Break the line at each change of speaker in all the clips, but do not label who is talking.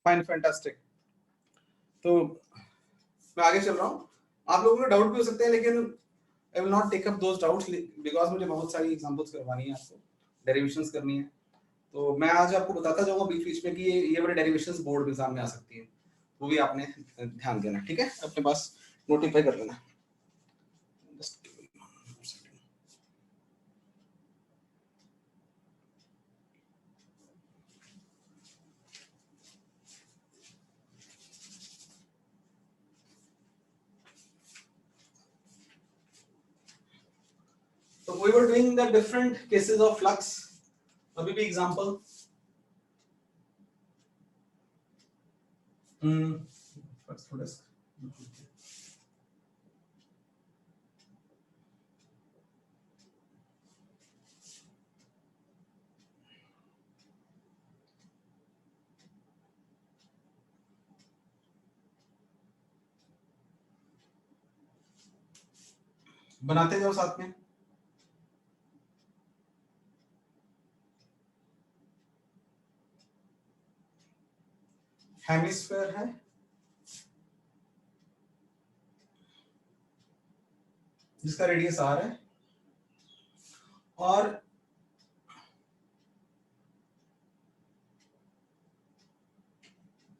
Fine, fantastic. तो मैं आगे चल रहा हूँ। आप लोगों को डाउट भी हो सकते हैं, लेकिन I will not take up those doubts because मुझे बहुत सारी एग्जांपल्स करवानी है आपको, डेरिवेशंस करनी है। तो मैं आज आपको बताता जाऊंगा बीच बीच में कि ये वाले डेरिवेशंस बोर्ड एग्जाम में आ सकती है, वो भी आपने ध्यान देना, ठीक है? अपने पास नोटिफाई कर लेना। So we were doing the different cases of flux. अभी भी एग्जांपल थोड़ा बनाते जाओ साथ में। हेमिस्फीयर है, जिसका रेडियस आर है, और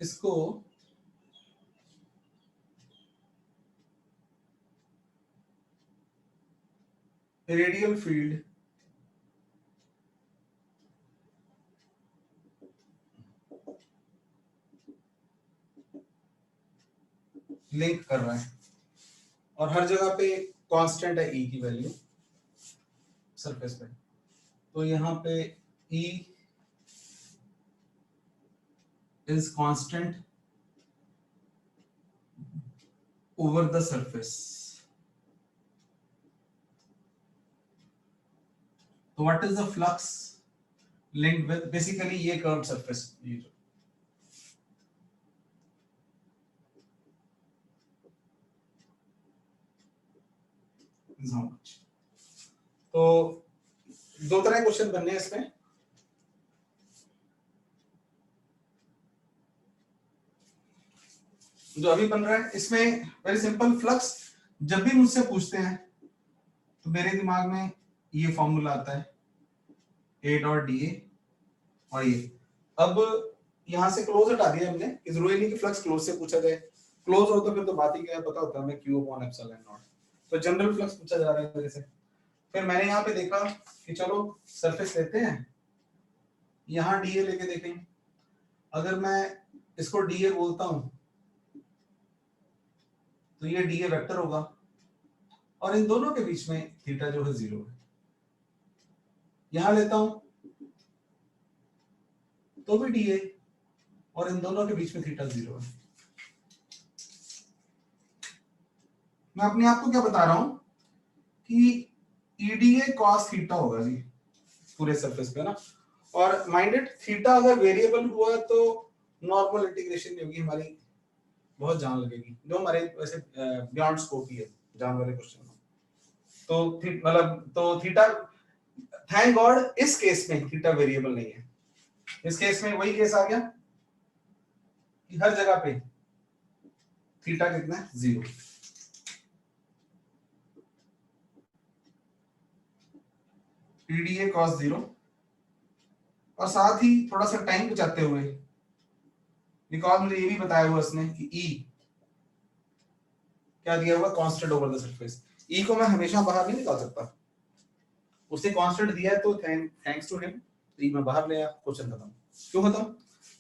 इसको रेडियल फील्ड लिंक कर रहा है, और हर जगह पे कांस्टेंट है ई की वैल्यू सरफेस पे। तो यहाँ पे E is constant over the surface. तो what is the flux linked with, basically ये कर्व सरफेस, ये जो how much। तो दो तरह के क्वेश्चन बनने हैं इसमें। जो अभी बन रहा है इसमें वेरी सिंपल, फ्लक्स जब भी मुझसे पूछते हैं तो मेरे दिमाग में ये फॉर्मूला आता है, ए डॉट डी ए, और ये अब यहां से क्लोज हटा दिया हमने, कि जरूरी नहीं कि फ्लक्स क्लोज से पूछा जाए, क्लोज हो तो फिर तो बात ही क्या है, पता होता है हमें क्यू अपॉन एप्सिलॉन नॉट। तो जनरल फ्लक्स पूछा जा रहा है मेरे से। फिर मैंने यहाँ पे देखा कि चलो सरफेस लेते हैं, यहाँ डी ए लेके देखें। अगर मैं इसको डी ए बोलता हूं तो ये डी ए वेक्टर होगा, और इन दोनों के बीच में थीटा जो है 0 है। यहां लेता हूं तो भी डी ए, और इन दोनों के बीच में थीटा 0 है। मैं अपने आप को क्या बता रहा हूं कि ईडीए कॉस थीटा होगा जी पूरे सरफेस पे ना। और माइंडेड थीटा अगर वेरिएबल हुआ तो नॉर्मल इंटीग्रेशन नहीं होगी हमारी, बहुत जान लगेगी, जो हमारे वैसे बियॉन्ड स्कोप ही है जान वाले क्वेश्चन। तो मतलब तो थीटा, थैंक गॉड इस केस में थीटा वेरिएबल नहीं है। इस केस में वही केस आ गया कि हर जगह पे थीटा कितना है, 0। टीडीए कॉस 0, और साथ ही थोड़ा सा टाइम बचाते हुए, बिकॉज मुझे ये भी बताया हुआ इसने कि ई क्या दिया हुआ, कांस्टेंट ओवर द सरफेस। ई को मैं हमेशा बाहर नहीं निकाल सकता, उसने कांस्टेंट दिया है तो थैंक्स टू हिम ई मैं बाहर ले आया, क्वेश्चन खत्म। क्यों खत्म?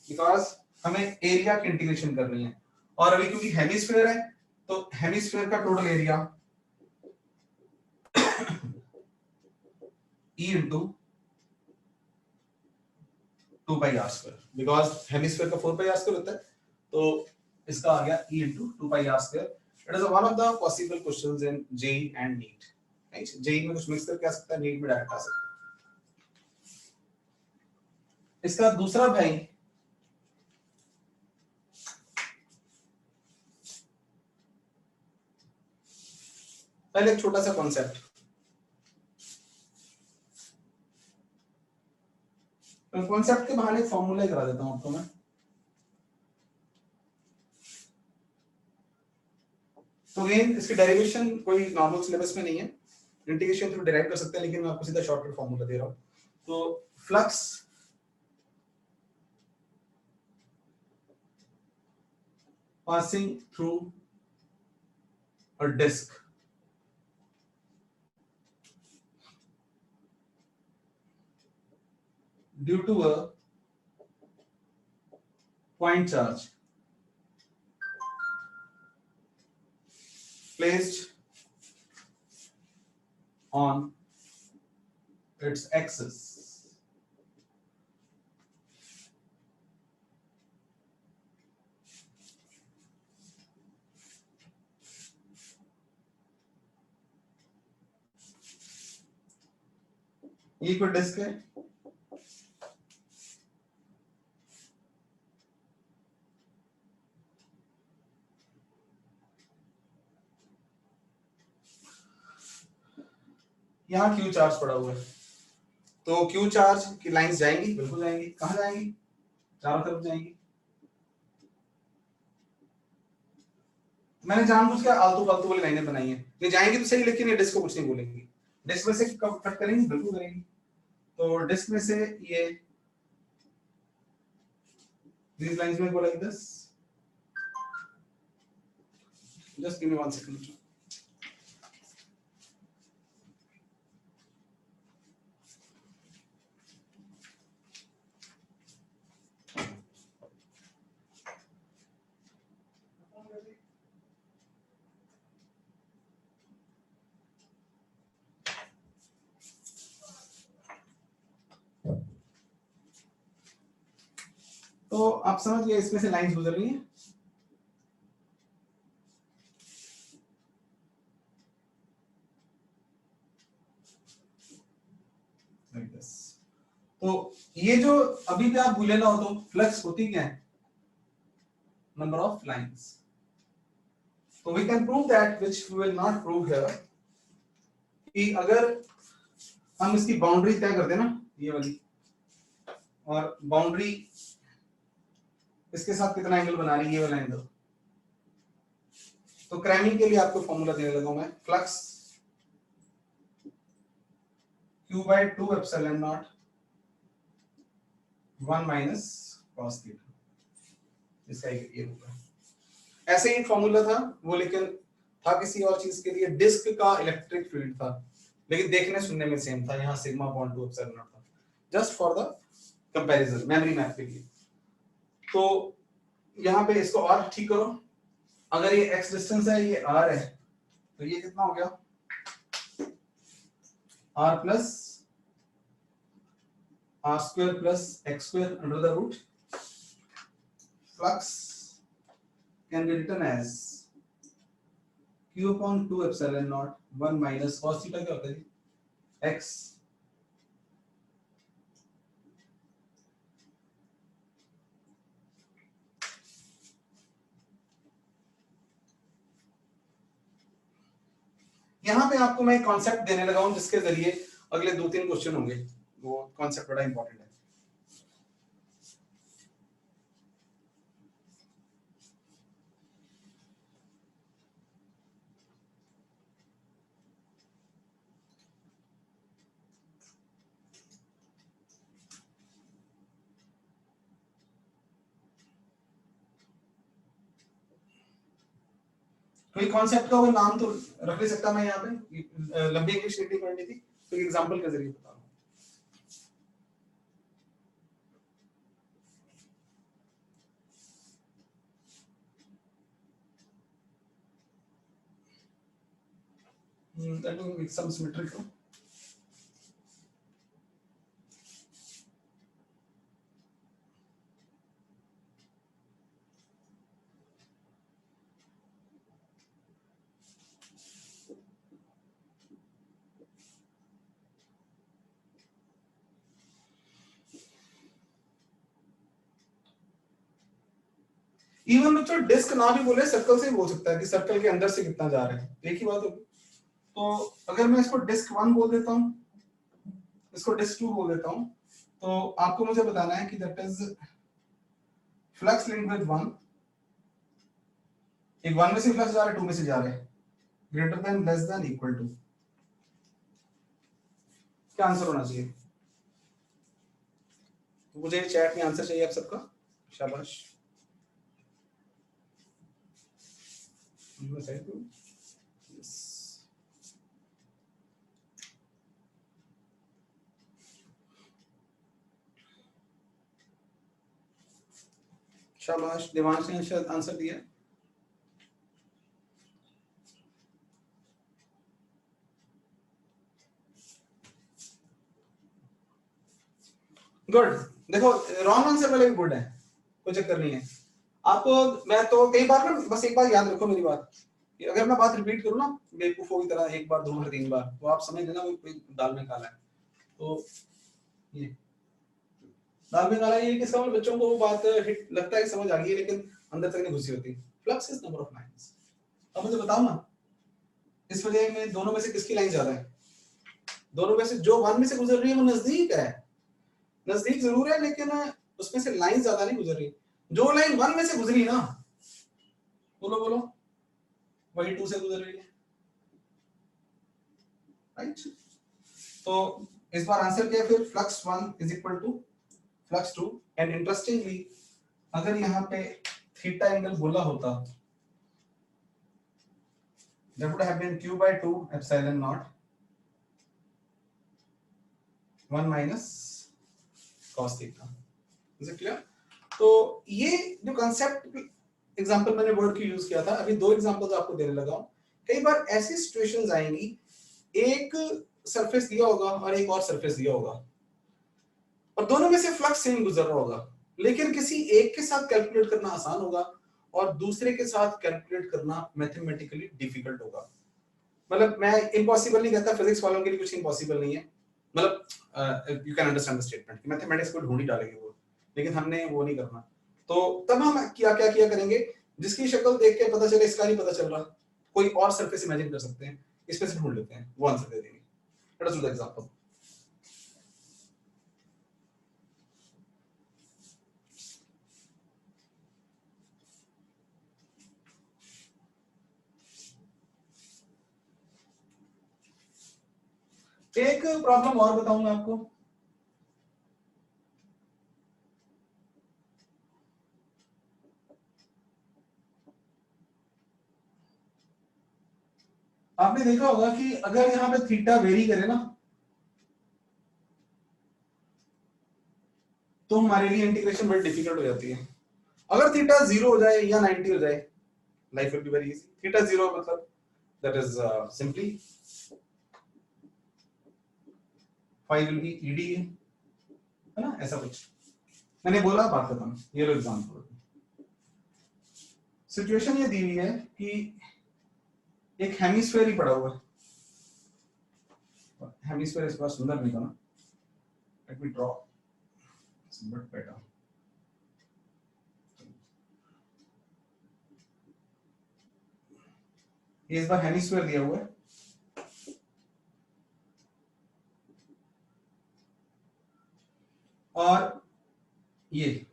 बिकॉज हमें एरिया की इंटीग्रेशन करनी है, और अभी क्योंकि हेमिस्फीयर है तो हेमिस्फीयर का total area E into 2 pi are square, because hemisphere का 4 पाई आर स्क्वायर होता है, तो इसका आ गया E into 2 pi are square. It is one of the possible questions in JEE and NEET. Right, JEE में कुछ mix करके आ सकता है, नीट में डायरेक्ट आ सकता है। इसका दूसरा भाई पहले एक छोटा सा कॉन्सेप्ट, कॉन्सेप्ट के बहाने फॉर्मूला करा देता हूं आपको मैं। तो अगेन इसकी डेरिवेशन कोई नॉर्मल सिलेबस में नहीं है, इंटीग्रेशन थ्रू डिराइव कर सकते हैं, लेकिन मैं आपको सीधा शॉर्टकट फॉर्मूला दे रहा हूं। तो flux passing through a disk due to a point charge placed on its axis ये कोई डिस्क है, यहाँ क्यू चार्ज पड़ा हुआ है, तो क्यू चार्ज की लाइंस जाएंगी, बिल्कुल जाएंगी। कहाँ जाएंगी? चारों तरफ जाएंगी। मैंने जानबूझ के आलतू फालतू वाली लाइनें बनाई है, ये जाएंगी तो सही, लेकिन ये डिस्क को कुछ नहीं बोलेंगी। डिस्क में से कब कट करेंगी? बिल्कुल करेंगी। तो डिस्क में से ये these lines will go like this. Just give me 1 second. तो आप समझ गए इसमें से लाइंस गुजर रही हैं। like this. तो ये जो अभी भी आप भूले ना हो तो फ्लक्स होती क्या है? Number of lines. तो we can prove that which we will not prove here, कि अगर हम इसकी बाउंड्री तय कर दें ना, ये वाली, और बाउंड्री इसके साथ कितना एंगल बना रही है, ये वाला एंगल, तो क्रैमिंग के लिए आपको फॉर्मूला देने लगा मैं, flux q by 2 epsilon naught 1 minus cos theta, इसका ये होगा। ऐसे ही फॉर्मूला था वो, लेकिन था किसी और चीज के लिए, डिस्क का इलेक्ट्रिक फील्ड था, लेकिन देखने सुनने में सेम था, यहाँ सिग्मा अपॉन 2 एप्सिलॉन नॉट था, just for the comparison, memory map के लिए। तो यहाँ पे इसको और ठीक करो, अगर ये x डिस्टेंस है, ये r है, तो ये कितना हो गया? r plus r square plus x square under the root, flux can be written as q upon 2 epsilon naught 1 minus cos theta क्या होता है जी? x यहाँ पे आपको मैं एक कॉन्सेप्ट देने लगा हूं जिसके जरिए अगले 2-3 क्वेश्चन होंगे, वो कॉन्सेप्ट बड़ा इंपॉर्टेंट है। कोई कॉन्सेप्ट का वो नाम तो रख नहीं सकता मैं यहाँ पे, लंबी इंग्लिश नहीं पढ़नी थी, तो एग्जांपल के जरिए बता रहा हूँ। That will make some symmetrical. Even बच्चों डिस्क ना भी बोले, सर्कल से भी बोल सकता है कि सर्कल के अंदर से कितना जा रहा है, एक ही बात होगी। तो अगर मैं इसको डिस्क 1 बोल देता हूँ, इसको डिस्क 2 बोल देता हूँ, तो आपको मुझे बताना है कि that is flux linked with 1, एक 1 में से फ्लक्स जा रहा है, 2 में से जा रहा है, greater than less than equal to, क्या आंसर होना चाहिए? मुझे चैट में आंसर चाहिए आप सबका, शाबाश। Yes. शाबाश, देवांश ने आंसर दिया। गुड। देखो रॉन्ग आंसर वाले भी गुड है, कोई चक्कर नहीं है। आपको मैं तो कई बार ना, बस एक बार याद रखो मेरी बात, कि अगर मैं बात रिपीट करूँ ना बेवकूफों की तरह, एक बार, दो बार, तीन बार, तो आप समझ लेना वो कोई दाल में काला है। तो ये दाल में काला, ये किसका मतलब? बच्चों को वो बात हिट लगता है कि समझ आ गई है, लेकिन अंदर तक नहीं घुसी होती। Flux is number of lines. अब मुझे बताओ ना, इस वजह में दोनों में से किसकी लाइन ज्यादा है? दोनों में से जो वन में से गुजर रही है वो नजदीक है, नजदीक जरूर है, लेकिन उसमें से लाइन ज्यादा नहीं गुजर रही। जो लाइन वन में से गुजरी ना, बोलो बोलो, वही टू से गुजर रही है, राइट? तो इस बार आंसर क्या है फिर? Flux one is equal to flux two. And interestingly, अगर यहाँ पे थीटा एंगल बोला होता, that would have been q by 2 epsilon naught 1 minus cos theta. Is it clear? तो ये जो कंसेप्ट एग्जांपल मैंने वर्ड की यूज किया था, अभी दो एग्जांपल्स आपको देने लगा हूं। कई बार ऐसी सिचुएशंस आएंगी, एक सरफेस दिया होगा और एक और सरफेस दिया होगा, और दोनों में से फ्लक्स सेम गुजर रहा होगा, लेकिन किसी एक के साथ कैलकुलेट करना आसान होगा और दूसरे के साथ कैलकुलेट करना मैथमेटिकली डिफिकल्ट होगा। मतलब मैं इम्पॉसिबल नहीं कहता, फिजिक्स वालों के लिए कुछ इम्पॉसिबल नहीं है, मतलब you can understand the statement कि मैथमेटिक्स को ढूंढ ही डालेंगे वो, लेकिन हमने वो नहीं करना। तो तब हम क्या क्या किया करेंगे, जिसकी शक्ल देख के पता चले इसका नहीं पता चल रहा, कोई और सरफेस इमेजिन कर सकते हैं, इसमें से ढूंढ लेते हैं, वो आंसर दे देंगे। Let us do the example. एक प्रॉब्लम और बताऊंगा आपको। आपने देखा होगा कि अगर यहाँ पे थीटा वेरी करे ना, तो हमारे लिए इंटीग्रेशन बड़ी डिफिकल्ट हो जाती है। अगर थीटा 0 हो जाए या 90 हो जाए, life will be very easy. Theta 0 मतलब that is simply 5 will be ED, है ना, ऐसा कुछ मैंने बोला, बात खत्म। ये लो एग्जांपल। सिचुएशन ये दी हुई है कि एक हेमिस्फीयर ही पड़ा हुआ है, हेमिस्फीयर इस बार सुंदर नहीं बना, let me draw but better. ये इस बार हेमिस्फीयर दिया हुआ है, और ये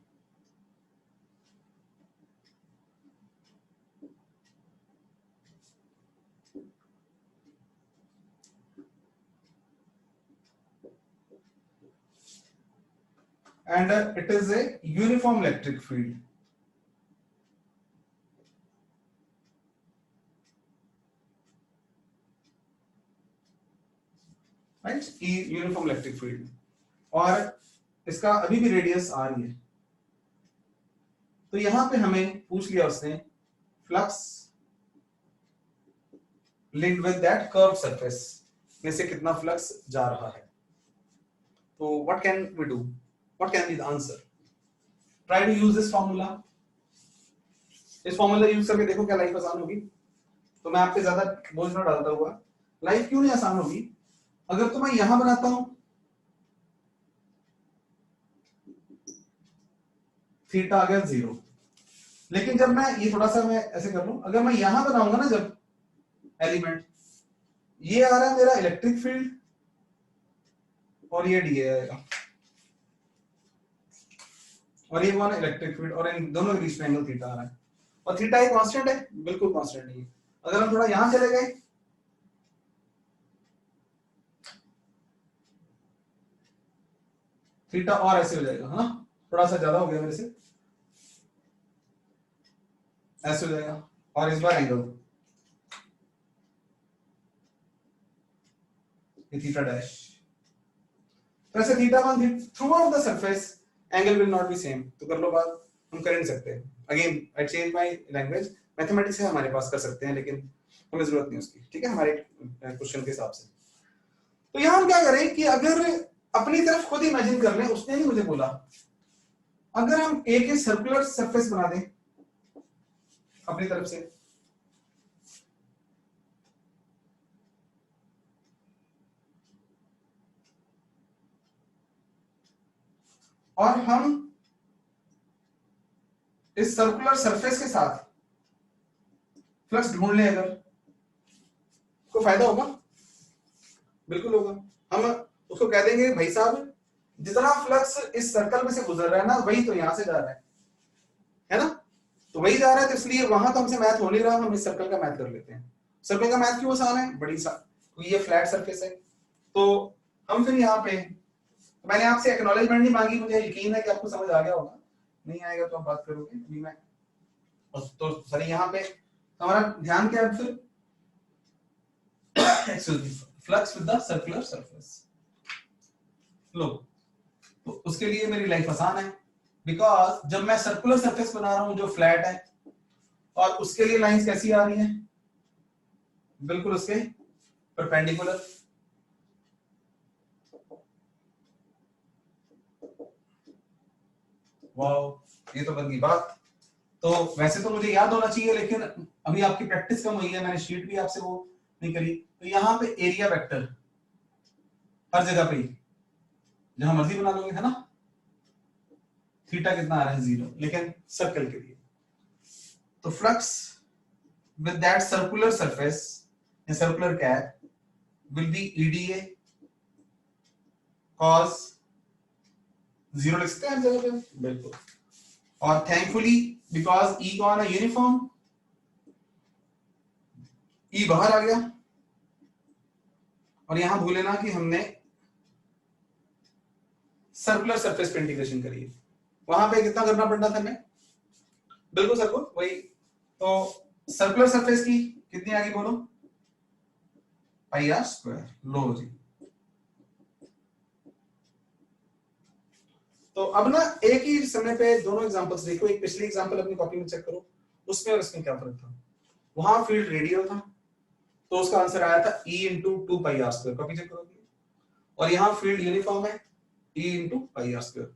and it is a uniform electric field, right? Uniform electric field, और इसका अभी भी रेडियस आ रही है। तो यहां पे हमें पूछ लिया उसने, flux linked with that curve surface में से कितना फ्लक्स जा रहा है। तो what can we do, what can be the answer? Try to use this formula. इस फार्मूला यूज करके देखो क्या लाइफ आसान होगी। तो मैं आपसे ज्यादा बोझ ना डालता हुआ, लाइफ क्यों नहीं आसान होगी? अगर तो मैं यहां बनाता हूं थीटा आ गया 0, लेकिन जब मैं ये थोड़ा सा मैं ऐसे कर लूं, अगर मैं यहां बनाऊंगा ना जब एलिमेंट, ये आ रहा है मेरा इलेक्ट्रिक फील्ड और ये डी आएगा, और ये वन इलेक्ट्रिक फील्ड, और इन दोनों के बीच में एंगल थीटा आ रहा है, और थीटा एक कांस्टेंट है, बिल्कुल कांस्टेंट नहीं है। अगर हम थोड़ा यहां चले गए थीटा और ऐसे हो जाएगा, है ना, थोड़ा सा ज्यादा हो गया मेरे से, ऐसे हो जाएगा, और इस बार एंगल ये थीटा डैश, तो ऐसे theta one through out the surface angle will not be same. तो कर लो बात, हम कर नहीं सकते, again I change my language, mathematics है हमारे पास, कर सकते हैं लेकिन हमें जरूरत नहीं उसकी, ठीक है, हमारे क्वेश्चन के हिसाब से। तो यहां हम क्या करें कि अगर अपनी तरफ खुद इमेजिन कर लें, उसने नहीं मुझे बोला, अगर हम एक सर्कुलर सरफेस बना दें अपनी तरफ से, और हम इस सर्कुलर सरफेस के साथ फ्लक्स ढूंढ लें, अगर को फायदा होगा, बिल्कुल होगा। हम उसको कह देंगे भाई साहब जितना फ्लक्स इस सर्कल में से गुजर रहा है ना, वही तो यहां से जा रहा है ना, तो वही जा रहा है, तो इसलिए वहां तो हमसे मैथ हो नहीं रहा, हम इस सर्कल का मैथ कर लेते हैं। सर्कल का मैथ क्यों आसान है, बड़ी सा, क्योंकि ये फ्लैट सरफेस है। तो हम फिर यहाँ पे, तो मैंने आपसे एक्नॉलेजमेंट नहीं मांगी, मुझे यकीन है कि आपको समझ आ गया होगा, नहीं आएगा तो आप बात करोगे अभी मैं, तो सर यहाँ पे हमारा ध्यान क्या है फिर, excuse me, flux with the circular surface. लो, तो उसके लिए मेरी लाइफ आसान है, बिकॉज जब मैं सर्कुलर सरफेस बना रहा हूं जो फ्लैट है, और उसके लिए लाइंस कैसी आ रही हैं, बिल्कुल उसके परपेंडिकुलर। वाओ, ये तो बन गई बात। तो वैसे तो मुझे याद होना चाहिए, लेकिन अभी आपकी प्रैक्टिस कम हुई है, मैंने शीट भी आपसे वो नहीं करी। तो यहाँ पे एरिया वेक्टर हर जगह पे जहां मर्जी बना लोगे, है ना, थीटा कितना आ रहा है 0, लेकिन सर्कल के लिए तो flux with that circular surface या circular cap will be EdA cos 0 लिख सकते हैं हर जगह पे, बिल्कुल। और थैंकफुली बिकॉज ई कौन है, यूनिफॉर्म, ई बाहर आ गया, और यहां भूले ना कि हमने सर्कुलर सरफेस पे इंटीग्रेशन करी है, वहां पे कितना करना पड़ता था हमें, बिल्कुल सर्कुल वही। तो सर्कुलर सरफेस की कितनी आगे बोलो, पाई आर स्क्वायर, लो जी। तो अब ना एक ही समय पे दोनों एग्जांपल्स देखो, एक पिछली एग्जांपल अपनी कॉपी में चेक करो, उसमें और इसमें क्या फर्क था। वहां फील्ड रेडियल था, तो उसका आंसर आया था E into 2 pi are square, copy check करोगे, और यहाँ फील्ड यूनिफॉर्म है E into pi are square.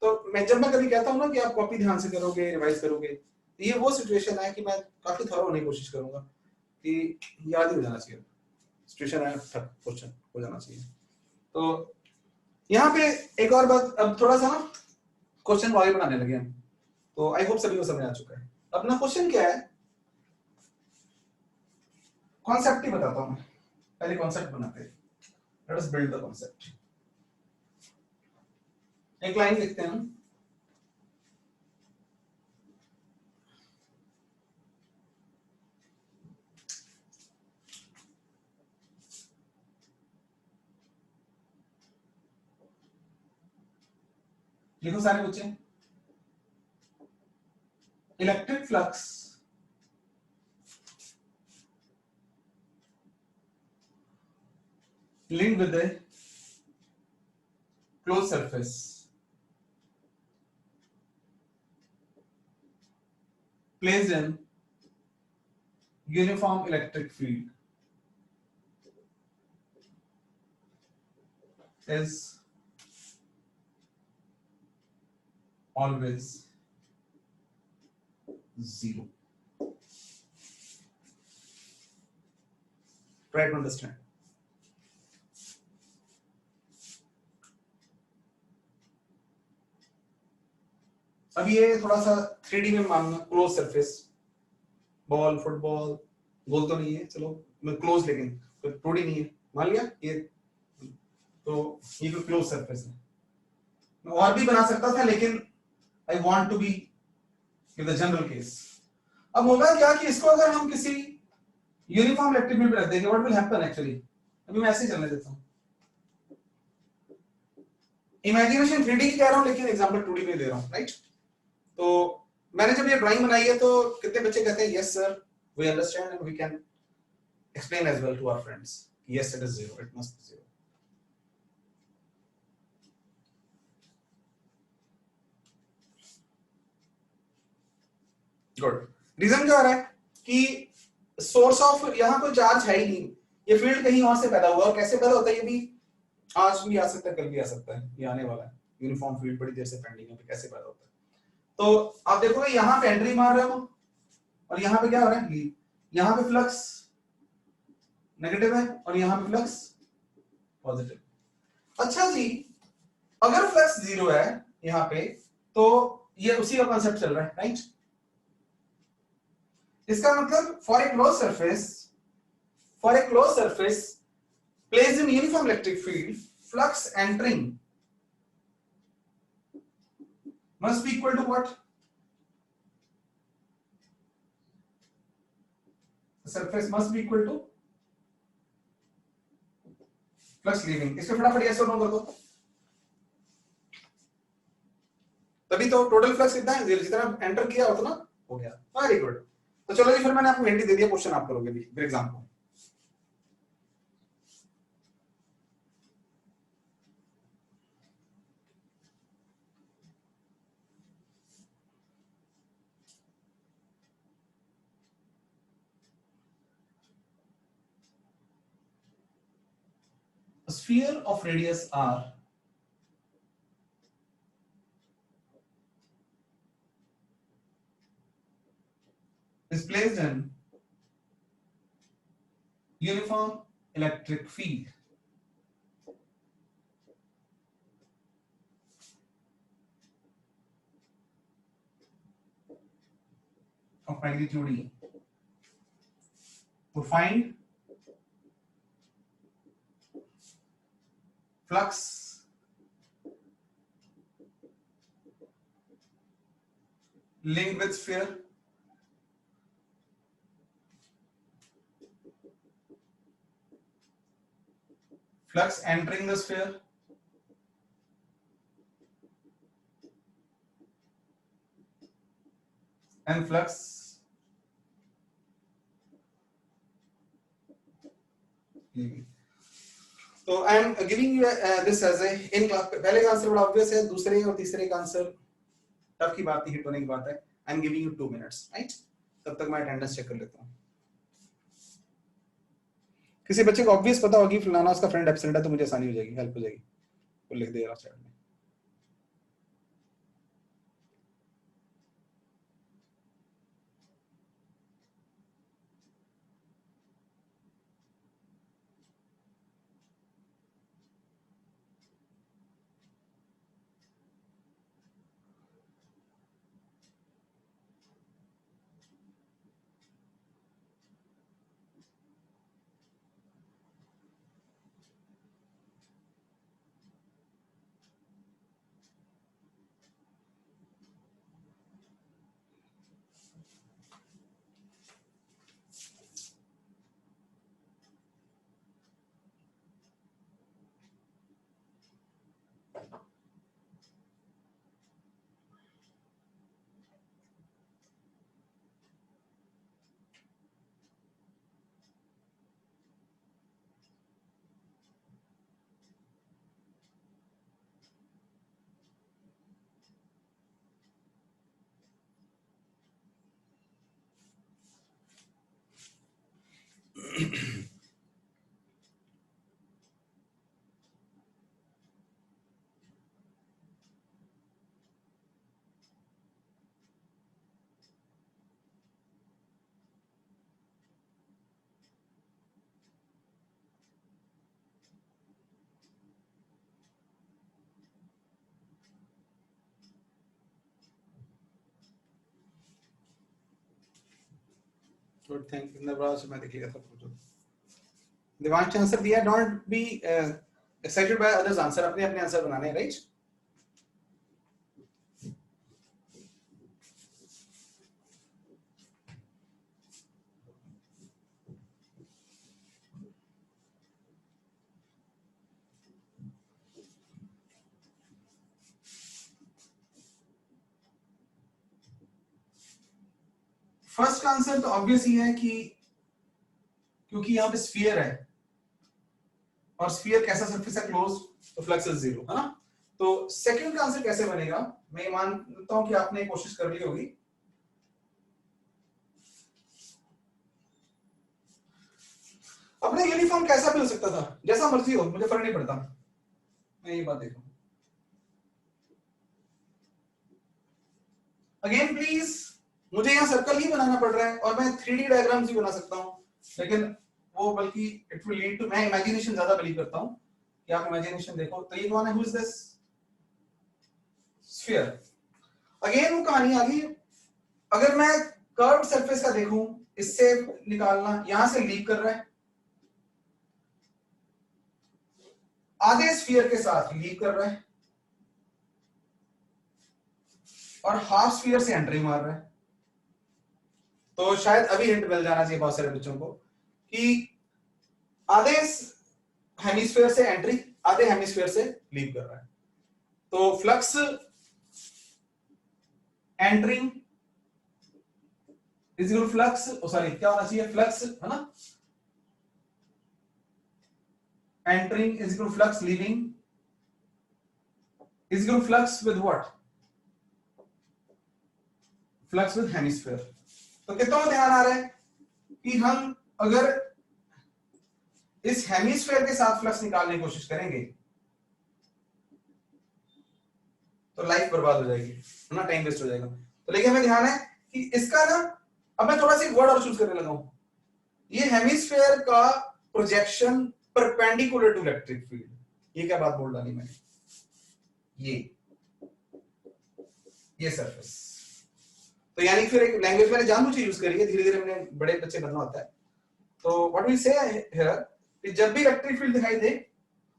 तो मैं जब मैं कभी कहता हूँ ना कि आप कॉपी ध्यान से करोगे, रिवाइज करोगे, तो ये वो सिचुएशन है कि मैं काफी थोड़ा होने की कोशिश करूंगा कि याद ही हो जाना चाहिए, सिचुएशन है, क्वेश्चन हो जाना चाहिए। तो यहाँ पे एक और बात, अब थोड़ा सा ना क्वेश्चन वाले बनाने लगे हम, तो आई होप सभी को समझ आ चुका है। अपना क्वेश्चन क्या है, कॉन्सेप्ट ही बताता हूं मैं, पहले कॉन्सेप्ट बनाते हैं, let us build the concept. एक लाइन लिखते हैं हम, लिखो सारे बच्चे, electric flux linked with a closed surface placed in uniform electric field is always 0. Try to understand. अब ये थोड़ा सा 3D में मानना, क्लोज सरफेस, बॉल फुटबॉल, गोल तो नहीं है, चलो मैं क्लोज, लेकिन 2D नहीं है, मान लिया ये, तो ये तो क्लोज सरफेस है। मैं और भी बना सकता था, लेकिन I want to be give the general case. अब होगा क्या कि इसको अगर हम किसी यूनिफॉर्म इलेक्ट्रिक फील्ड पे रख देंगे, व्हाट विल हैपन एक्चुअली, अभी मैं ऐसे ही चलने देता हूं, इमेजिनेशन 3D की कह रहा हूं लेकिन एग्जांपल 2D में दे रहा हूं, राइट? तो मैंने जब ये ड्राइंग बनाई है तो कितने बच्चे कहते हैं yes sir we understand and we can explain as well to our friends. Yes, it is 0. It must be 0. Good. Reason क्या हो रहा है कि सोर्स ऑफ यहाँ कोई चार्ज है ही नहीं, ये फील्ड कहीं और से पैदा हुआ, और कैसे पैदा होता है ये भी आज भी आ सकता है, कल भी आ सकता है, ये आने वाला है। यूनिफॉर्म फील्ड बड़ी देर से पेंडिंग है, कैसे पैदा होता है? तो आप देखोगे यहाँ पे एंट्री मार रहे हो और यहाँ पे क्या हो रहा है, यहाँ पे फ्लक्स नेगेटिव है और यहाँ पे फ्लक्स पॉजिटिव। अच्छा जी, अगर फ्लक्स 0 है यहाँ पे तो ये उसी का कॉन्सेप्ट चल रहा है, राइट? इसका मतलब for a close surface placed in uniform electric field, flux entering must be equal to what? The surface must be equal to flux leaving. इसमें फटाफट yes और no कर दो, तभी तो टोटल फ्लक्स कितना है, जितना एंटर किया उतना हो गया। Very good. तो चलो जी, फिर मैंने आपको हिंट दे दिया, क्वेश्चन आप करोगे भी for example. A sphere of radius r is placed in uniform electric field of magnitude E. To find flux linked with sphere, flux entering the sphere, and flux leaving. तो I am giving you this as a in class. पहले का answer बड़ा obvious है, दूसरे और तीसरे का answer tough की बात नहीं, हिट होने की बात है। आई am giving you 2 minutes, right? तब तक मैं अटेंडेंस चेक कर लेता हूं। किसी बच्चे को ऑब्वियस पता होगी फलाना उसका फ्रेंड एब्सेंट है, तो मुझे आसानी हो जाएगी, हेल्प हो जाएगी, वो लिख देगा चैट में। Good, thank you. नवराज मैं देख लिया सब कुछ। दिवांश आंसर दिया, don't be excited by others answer, अपने अपने आंसर बनाने हैं, राइट? फर्स्ट का आंसर तो ऑब्वियस ही है कि क्योंकि यहाँ पे स्फीयर है और स्फीयर कैसा सरफेस है, क्लोज, तो फ्लक्स इज जीरो, है ना। तो सेकंड का आंसर कैसे बनेगा, मैं मानता हूं कि आपने कोशिश कर ली होगी। अपने यूनिफॉर्म कैसा भी हो सकता था, जैसा मर्जी हो, मुझे फर्क नहीं पड़ता, मैं ये बात देख रहा हूं। अगेन प्लीज, मुझे यहाँ सर्कल ही बनाना पड़ रहा है और मैं 3D डायग्राम्स भी बना सकता हूँ, लेकिन वो बल्कि इट विल लीड टू, मैं इमेजिनेशन ज्यादा बिलीव करता हूँ कि आप इमेजिनेशन देखो। तो ये कौन है, who is this, sphere. Again वो कहानी आ गई, अगर मैं कर्व सरफेस का देखूं, इससे निकालना, यहां से लीक कर रहा है, आधे स्फीयर के साथ लीक कर रहा है और हाफ स्फीयर से एंट्री मार रहा है। तो शायद अभी हिंट मिल जाना चाहिए बहुत सारे बच्चों को कि आधे हेमिस्फीयर से एंट्री, आधे हेमिस्फीयर से लीक कर रहा है। तो flux entering is equal flux, sorry क्या होना चाहिए, फ्लक्स, है ना, entering is equal flux leaving is equal flux with what, flux with hemisphere. तो कितना ध्यान आ रहा है कि हम अगर इस हेमिस्फीयर के साथ फ्लक्स निकालने की कोशिश करेंगे तो लाइफ बर्बाद हो जाएगी, है ना, टाइम वेस्ट हो जाएगा। तो लेकिन हमें ध्यान है कि इसका ना, अब मैं थोड़ा सा वर्ड और चूज करने लगा हूं, ये हेमिस्फीयर का projection perpendicular to electric field, ये क्या बात बोल डाली मैंने, ये सरफेस। तो यानी फिर एक लैंग्वेज मैंने जानबूझ के यूज करी है, धीरे धीरे मैंने बड़े बच्चे बनना होता है। तो व्हाट वी से हियर कि जब भी इलेक्ट्रिक फील्ड दिखाई दे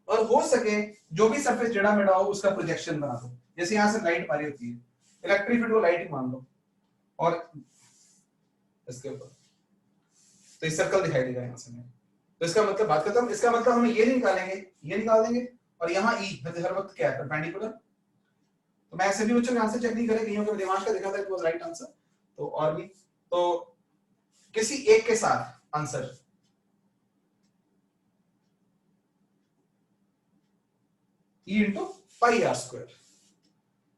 और हो सके जो भी सरफेस टेढ़ा मेढ़ा हो उसका प्रोजेक्शन बना दो, जैसे यहां से लाइट मारी होती है, इलेक्ट्रिक फील्ड को लाइट ही मान लो और इसके ऊपर तो इस सर्कल दिखाई देगा यहां से मैं। तो इसका मतलब बात करता हूं, इसका मतलब हम ये नहीं निकालेंगे, ये निकाल देंगे और यहाँ ई हर वक्त क्या है, परपेंडिकुलर। तो मैं ऐसे भी बच्चों के आंसर चेक नहीं करेंगे क्योंकि दिमाग का देखा था इट वाज राइट आंसर। तो और भी, तो किसी एक के साथ answer E into pi are square,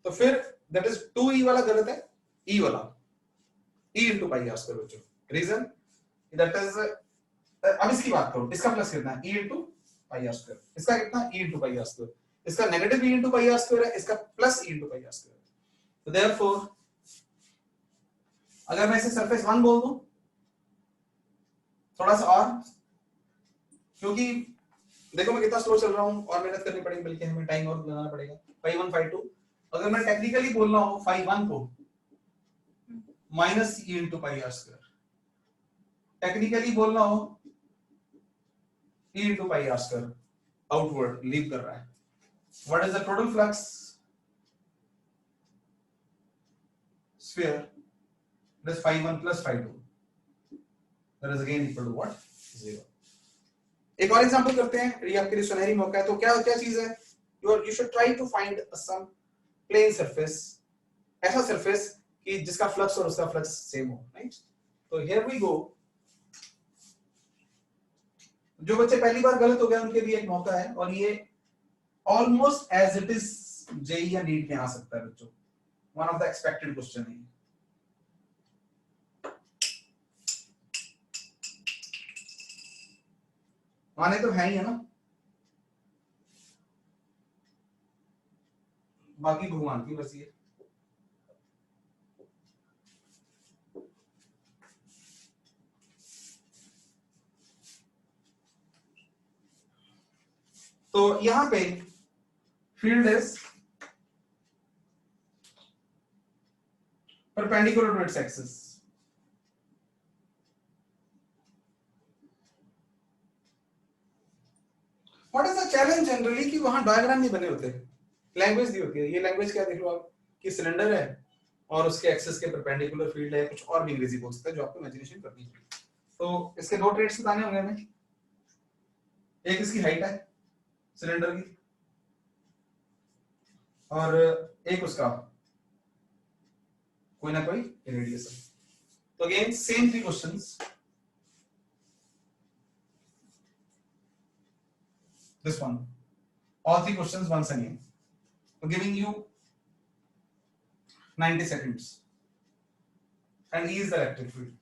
तो फिर दैट इज 2e वाला गलत है, ई वाला E into pi are square बच्चों। रीजन दैट इज, अब इसकी बात करो, इसका प्लस कितना है, E into pi are square, इसका कितना, E into pi are square, इसका negative E into pi are square है, इसका plus E into pi are square. तो देयरफॉर अगर मैं इसे सरफेस 1 बोल दूं थोड़ा सा और, क्योंकि देखो मैं कितना स्लो चल रहा हूं और मेहनत करनी पड़ेगी, बल्कि हमें टाइम और लगाना पड़ेगा। 5 1 5 2, अगर मैं टेक्निकली बोलना हो 5 1 को minus E into pi are square, technically बोलना हो E into pi are square, outward leave कर रहा है। What is the total flux sphere, this 5 1 plus 5 2, that is again equal to what, 0। एक और एग्जांपल करते हैं, ये आपके लिए सुनहरी मौका है। तो क्या क्या चीज है, you should try to find some plane surface, ऐसा सरफेस कि जिसका फ्लक्स और उसका फ्लक्स सेम हो, राइट। तो here we go, जो बच्चे पहली बार गलत हो गए उनके लिए एक मौका है, और ये almost as it is JEE या नीट में आ सकता है बच्चों, one of the expected question है। माने तो है ही, है ना, बाकी भगवान की मर्जी है। तो यहां पे field is perpendicular to its axis. What is the challenge generally कि वहां डायग्राम नहीं बने होते, लैंग्वेज दी होती है। ये लैंग्वेज क्या देख लो आप कि सिलेंडर है और उसके एक्सिस के परपेंडिकुलर फील्ड है, कुछ और भी अंग्रेजी बोल सकते हैं जो आपको इमेजिनेशन करनी है। तो इसके दो ट्रेड्स बताने होंगे हमें, एक इसकी हाइट है सिलेंडर की और एक उसका कोई ना कोई रेडियस है। तो again same three questions, this one, all three questions once again, so giving you 90 seconds, and E is the electric field.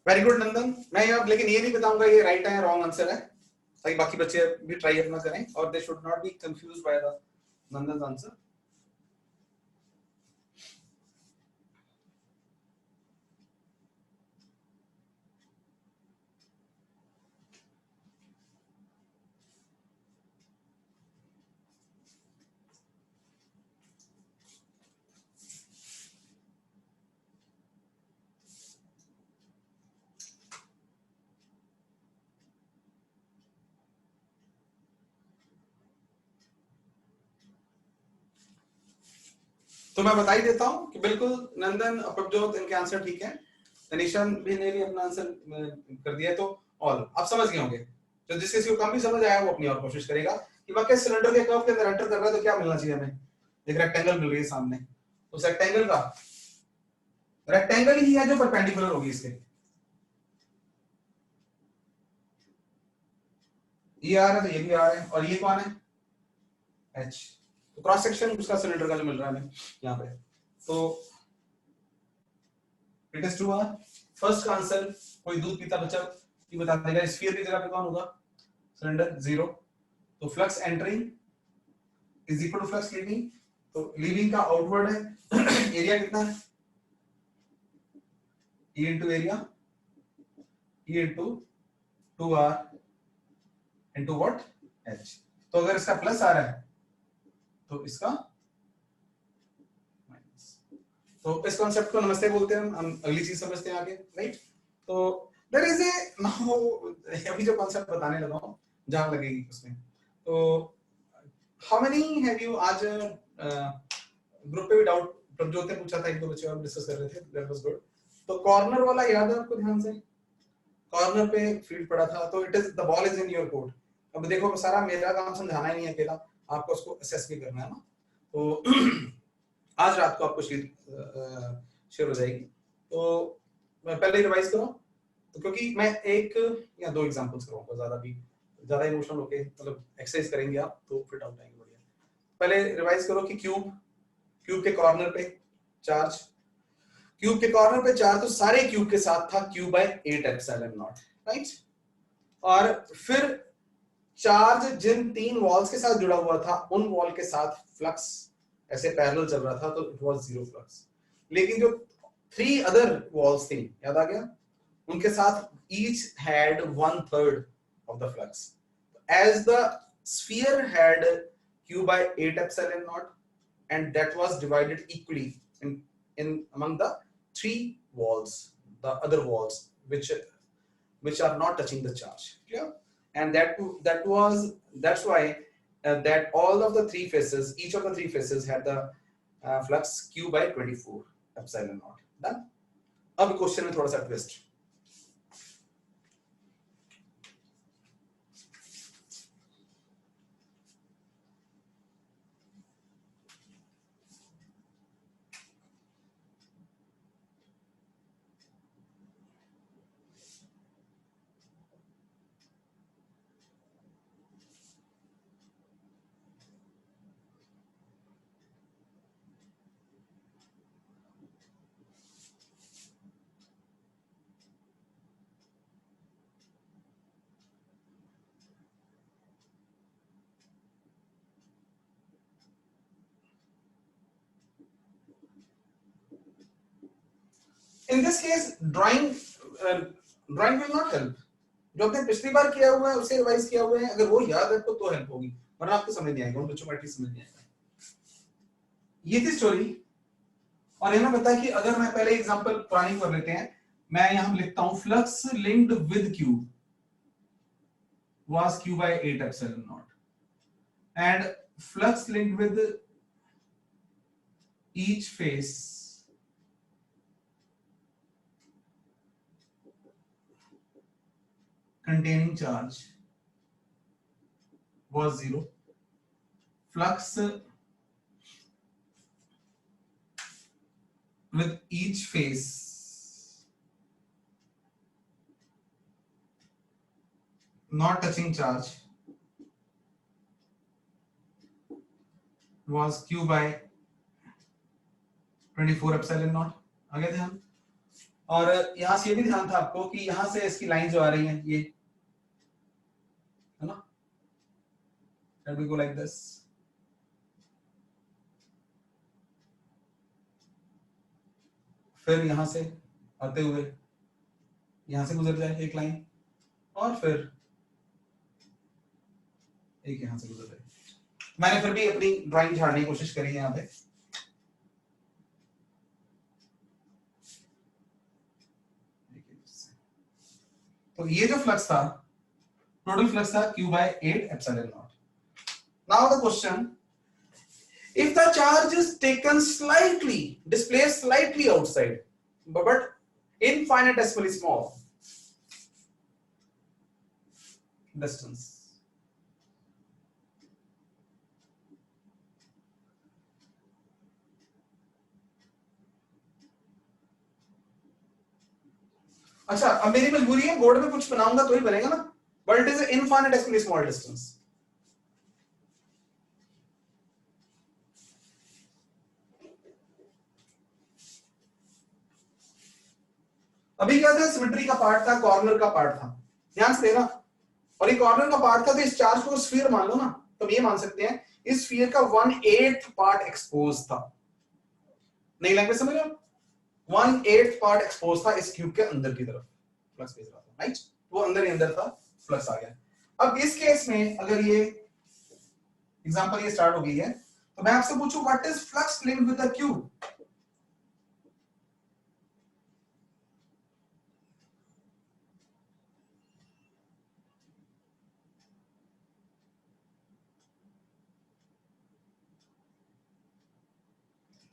Very good Nandan, मैं अब लेकिन ये नहीं बताऊंगा ये राइट है या रॉन्ग आंसर है, ताकि बाकी बच्चे भी ट्राई अपना करें और they should not be confused by the Nandan answer. तो मैं बता ही देता हूं कि बिल्कुल नंदन और प्रभजोत इनके आंसर ठीक है, तनिशन भी ने भी अपना आंसर कर दिया, तो ऑल आप समझ गए होंगे। तो जिस किसी को कम भी समझ आया वो अपनी और कोशिश करेगा कि वाकई सिलेंडर के कर्व के अंदर एंटर कर रहा है तो क्या मिलना चाहिए हमें, एक रेक्टेंगल मिल रही है सामने, उस रेक्टेंगल का रेक्टेंगल ही है जो परपेंडिकुलर होगी इसके, ये आर है तो ये भी आर है, और ये कौन है एच, तो क्रॉस सेक्शन उसका सिलेंडर का जो मिल रहा है हमें यहाँ पे, तो it is two R. First का आंसर कोई दूध पीता बच्चा ये बता देगा, स्फीयर की जगह पे कौन होगा सिलेंडर, जीरो, तो flux entering is equal to flux leaving, तो लीविंग का आउटवर्ड है एरिया कितना है E into area, E into 2R into what H, तो अगर इसका प्लस आ रहा है तो इसका माइनस, तो इस कॉन्सेप्ट को नमस्ते बोलते हैं हम अगली चीज समझते हैं आगे, राइट। तो देयर इज ए नाउ अभी जो कॉन्सेप्ट बताने लगा हूं जहां लगेगी उसमें, तो हाउ मेनी हैव यू आज ग्रुप पे भी डाउट प्रभजोत ने पूछा था, एक दो बच्चे और डिस्कस कर रहे थे, दैट वाज गुड। तो कॉर्नर वाला याद है आपको ध्यान से, कॉर्नर पे फील्ड पड़ा था, तो it is the ball is in your court. अब देखो सारा मेरा काम समझाना ही नहीं है अकेला, आपको उसको असेस भी करना है ना, तो आज रात को आपको शीट शेयर हो जाएगी, तो मैं पहले रिवाइज करूं, तो क्योंकि मैं एक या दो एग्जांपल्स करूंगा, ज्यादा भी ज्यादा इमोशनल होके मतलब एक्सरसाइज करेंगे आप तो फिट आउट आएंगे बढ़िया। पहले रिवाइज करो कि क्यूब, क्यूब के कॉर्नर पे चार्ज, क्यूब के कॉर्नर पे चार्ज तो सारे क्यूब के साथ था q by 8 epsilon not, right. और फिर चार्ज जिन तीन वॉल्स के साथ जुड़ा हुआ था उन वॉल के साथ फ्लक्स ऐसे पैरेलल चल रहा था, तो इट वाज जीरो फ्लक्स। लेकिन जो थ्री अदर वॉल्स थी याद आ गया, उनके साथ each had 1/3 of the flux, as the sphere had q by 8 epsilon naught and that was divided equally in among the three walls, the other walls which are not touching the charge, clear? And that's why that all of the three faces, each of the three faces had the flux q by 24 epsilon naught, done। अब question में थोड़ा सा twist, in this case drawing will not help. जो आपने पिछली बार किया हुआ है उसे रिवाइज किया हुआ है, अगर वो याद है तो हेल्प होगी, वरना आपको समझ नहीं आएगा, उन बच्चों को एटलीस्ट समझ नहीं आएगा। ये थी स्टोरी। और इन्होंने बताया कि अगर मैं पहले एग्जांपल पुरानी कर लेते हैं, मैं यहां लिखता हूं flux linked with q was q by 8 epsilon naught and flux linked with each face containing charge was 0. Flux with each face not touching charge was q by 24 epsilon naught। आगे ध्यान, और यहां से ये भी ध्यान था आपको कि यहां से इसकी लाइन जो आ रही है ये है ना, let me go like this, फिर यहां से आते हुए यहां से गुजर जाए एक लाइन, और फिर एक यहां से गुजर जाए। मैंने फिर भी अपनी ड्राइंग झाड़ने की कोशिश करी है यहाँ पे। तो ये जो फ्लक्स था, टोटल फ्लक्स था q by 8 epsilon naught। Now the question, if the charge is taken slightly, displaced slightly outside, but infinitesimally small distance, अच्छा अब मेरी मजबूरी है, बोर्ड में कुछ बनाऊंगा तो ही बनेगा ना, but it is infinitesimally small distance. अभी क्या था, सिमेट्री का पार्ट था, कॉर्नर का पार्ट था, ध्यान से देखना, और ये कॉर्नर का पार्ट था, तो इस चार्ज को स्फीयर मान लो ना, तो ये मान सकते हैं इस स्फीयर का 1/8 पार्ट एक्सपोज था। नई लैंग्वेज समझ रहे हो, 1/8 पार्ट एक्सपोज था इस क्यूब के अंदर की तरफ, फ्लक्स भेज रहा था, राइट, वो अंदर ही अंदर था, फ्लक्स आ गया। अब इस केस में अगर ये एग्जांपल ये स्टार्ट हो गई है, तो मैं आपसे पूछूं what is flux linked with the cube.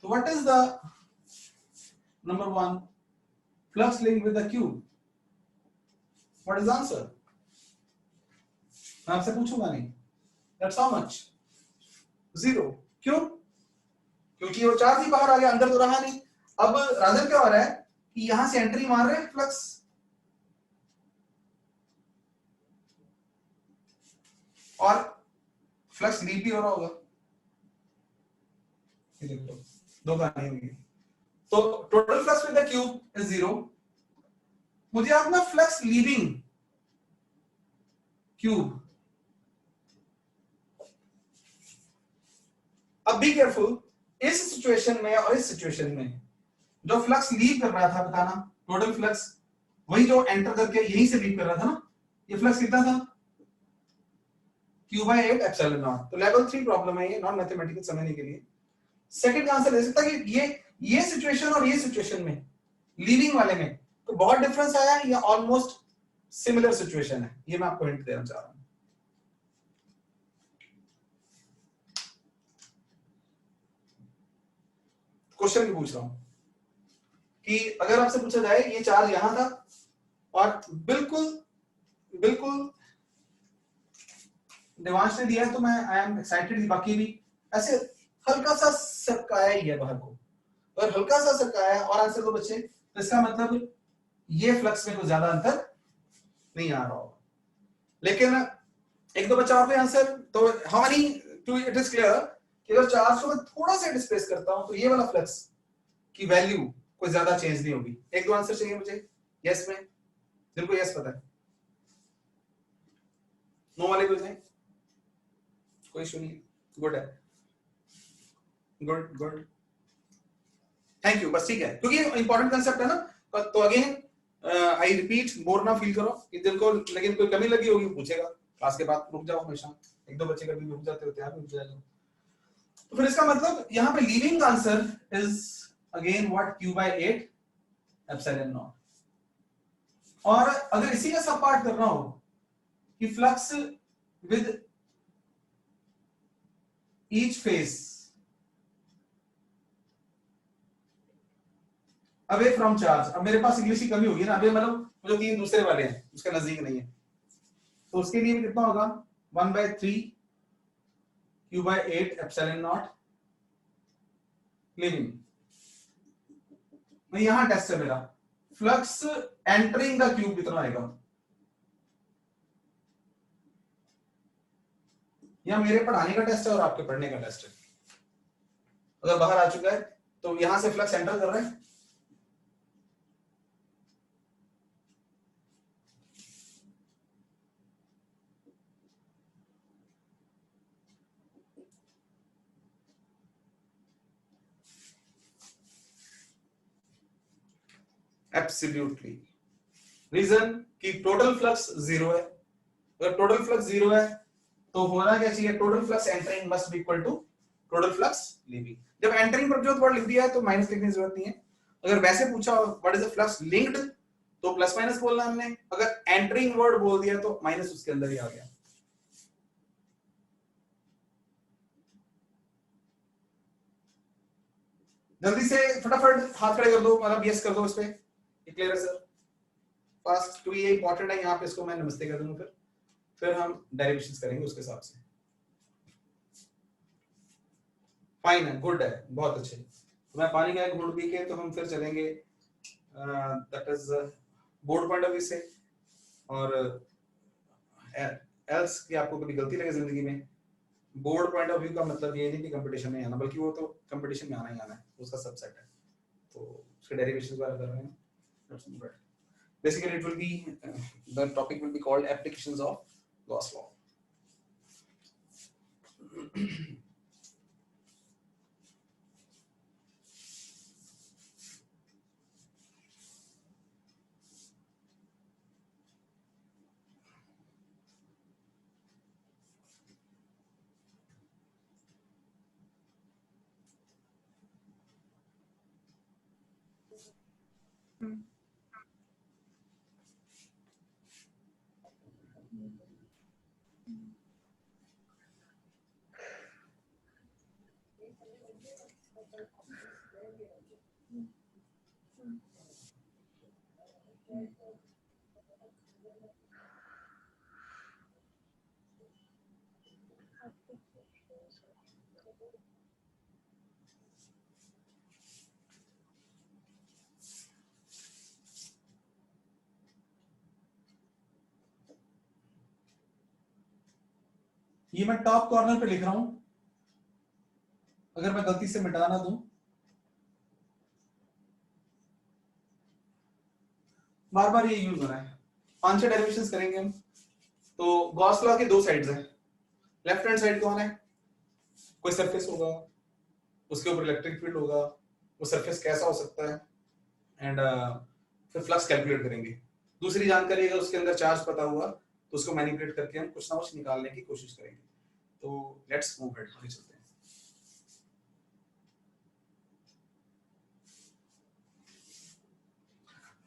So what is the number one flux linked with the cube? What is the answer? मैं आपसे पूछूंगा नहीं। That's how much? 0। क्यों? क्योंकि वो चार्ज ही बाहर आ गया, अंदर तो रहा नहीं। अब रादर क्या हो रहा है कि यहां से एंट्री मार रहे हैं फ्लक्स, और फ्लक्स लीव भी हो रहा होगा। ये देखो दो कहानी होगी। तो total flux with the cube is 0। मुझे आप ना फ्लक्स लीविंग क्यूब, अब बी केयरफुल, इस सिचुएशन में और इस सिचुएशन में जो फ्लक्स लीव कर रहा था, बताना टोटल फ्लक्स, वही जो एंटर करके यहीं से लीव कर रहा था ना, ये फ्लक्स कितना था, q by 8 epsilon naught। तो लेवल 3 प्रॉब्लम है ये, नॉन मैथमेटिकल समझने के लिए। सेकंड का आंसर दे सकता है कि ये सिचुएशन और ये सिचुएशन में, लीविंग वाले में तो बहुत डिफरेंस आया है या ऑलमोस्ट सिमिलर सिचुएशन है, ये मैं आपको हिंट देना चाह रहा हूं। क्वेश्चन भी पूछ रहा हूं कि अगर आपसे पूछा जाए ये चार्ज यहां था और बिल्कुल बिल्कुल देवांश ने दिया है, तो मैं आई एम एक्साइटेड, बाकी भी ऐसे हल्का सा सरकाया ही है बाहर को, और हल्का सा सरकाया और आंसर तो बच्चे, तो इसका मतलब ये फ्लक्स में कोई ज्यादा अंतर नहीं आ रहा होगा। लेकिन एक दो बच्चा और भी आंसर, तो how many to it is clear कि अगर चार्ज को मैं थोड़ा सा डिस्प्लेस करता हूं तो ये वाला फ्लक्स की वैल्यू कोई ज्यादा चेंज नहीं होगी। एक दो आंसर चाहिए मुझे यस में, जिनको यस पता है, नो वाले को जाए, कोई इशू नहीं, गुड है, गुड गुड, थैंक यू, बस ठीक है, क्योंकि इंपॉर्टेंट कंसेप्ट है ना तो अगेन आई रिपीट, बोर ना फील करो कि दिल को लेकिन कोई कमी लगी होगी पूछेगा क्लास के बाद, रुक जाओ हमेशा, एक दो बच्चे कभी रुक जाते होते हैं, रुक जाएगा। तो फिर इसका मतलब यहाँ पे leaving answer is again what, q by 8 epsilon not. और अगर इसी का सब पार्ट करना हो कि flux with each face away from charge, अब मेरे पास इंग्लिश की कमी होगी ना, अभी मतलब जो तीन दूसरे वाले हैं उसका नजदीक नहीं है, तो उसके लिए कितना होगा 1/3 q by 8 epsilon not living. मैं यहां टेस्ट है मेरा फ्लक्स एंटरिंग द क्यूब कितना आएगा, या मेरे पढ़ाने का टेस्ट है और आपके पढ़ने का टेस्ट है। अगर बाहर आ चुका है तो यहां से फ्लक्स एंटर कर रहे हैं, एब्सोल्युटली। रीजन कि टोटल फ्लक्स जीरो है, अगर टोटल फ्लक्स जीरो है तो होना क्या चाहिए, total flux entering must be equal to total flux leaving. जब एंटरिंग पर जो वर्ड लिख दिया है तो माइनस लिखने की जरूरत नहीं है। अगर वैसे पूछा what is the flux linked तो प्लस माइनस बोलना हमने, अगर एंटरिंग वर्ड बोल दिया तो माइनस उसके अंदर ही आ गया। जल्दी से फटाफट हाथ खड़े कर दो, मतलब यस कर दो इस पे, क्लियर है सर, फास्ट, क्योंकि ये इंपॉर्टेंट है। यहाँ पे इसको मैं नमस्ते कर दूंगा, फिर हम डेरिवेशंस करेंगे उसके हिसाब से। फाइन है, गुड है, बहुत अच्छे। तो मैं पानी का एक घूंट पी के तो हम फिर चलेंगे that is board point of view से, और एल्स कि आपको कभी गलती लगे जिंदगी में, बोर्ड पॉइंट ऑफ व्यू का मतलब ये नहीं कि कंपटीशन में आना, बल्कि वो तो कंपटीशन में आना ही आना है, उसका सबसेट है। तो उसके डेरिवेशंस बारे में कर रहे हैं। Basically it will be the topic will be called applications of Gauss law. ये मैं टॉप कॉर्नर पे लिख रहा हूं, अगर मैं गलती से मिटा ना दूं, बार बार ये यूज हो रहा है। 5-6 डेरिवेशंस करेंगे हम। तो गॉस लॉ के दो साइड्स हैं, लेफ्ट हैंड साइड कौन है, कोई सरफेस होगा, उसके ऊपर इलेक्ट्रिक फील्ड होगा, वो सरफेस कैसा हो सकता है, एंड फिर फ्लक्स कैलकुलेट करेंगे। दूसरी जानकारी अगर उसके अंदर चार्ज पता हुआ तो उसको मैनिपुलेट करके हम कुछ ना कुछ निकालने की कोशिश करेंगे। तो लेट्स मूव हेड, आगे चलते हैं।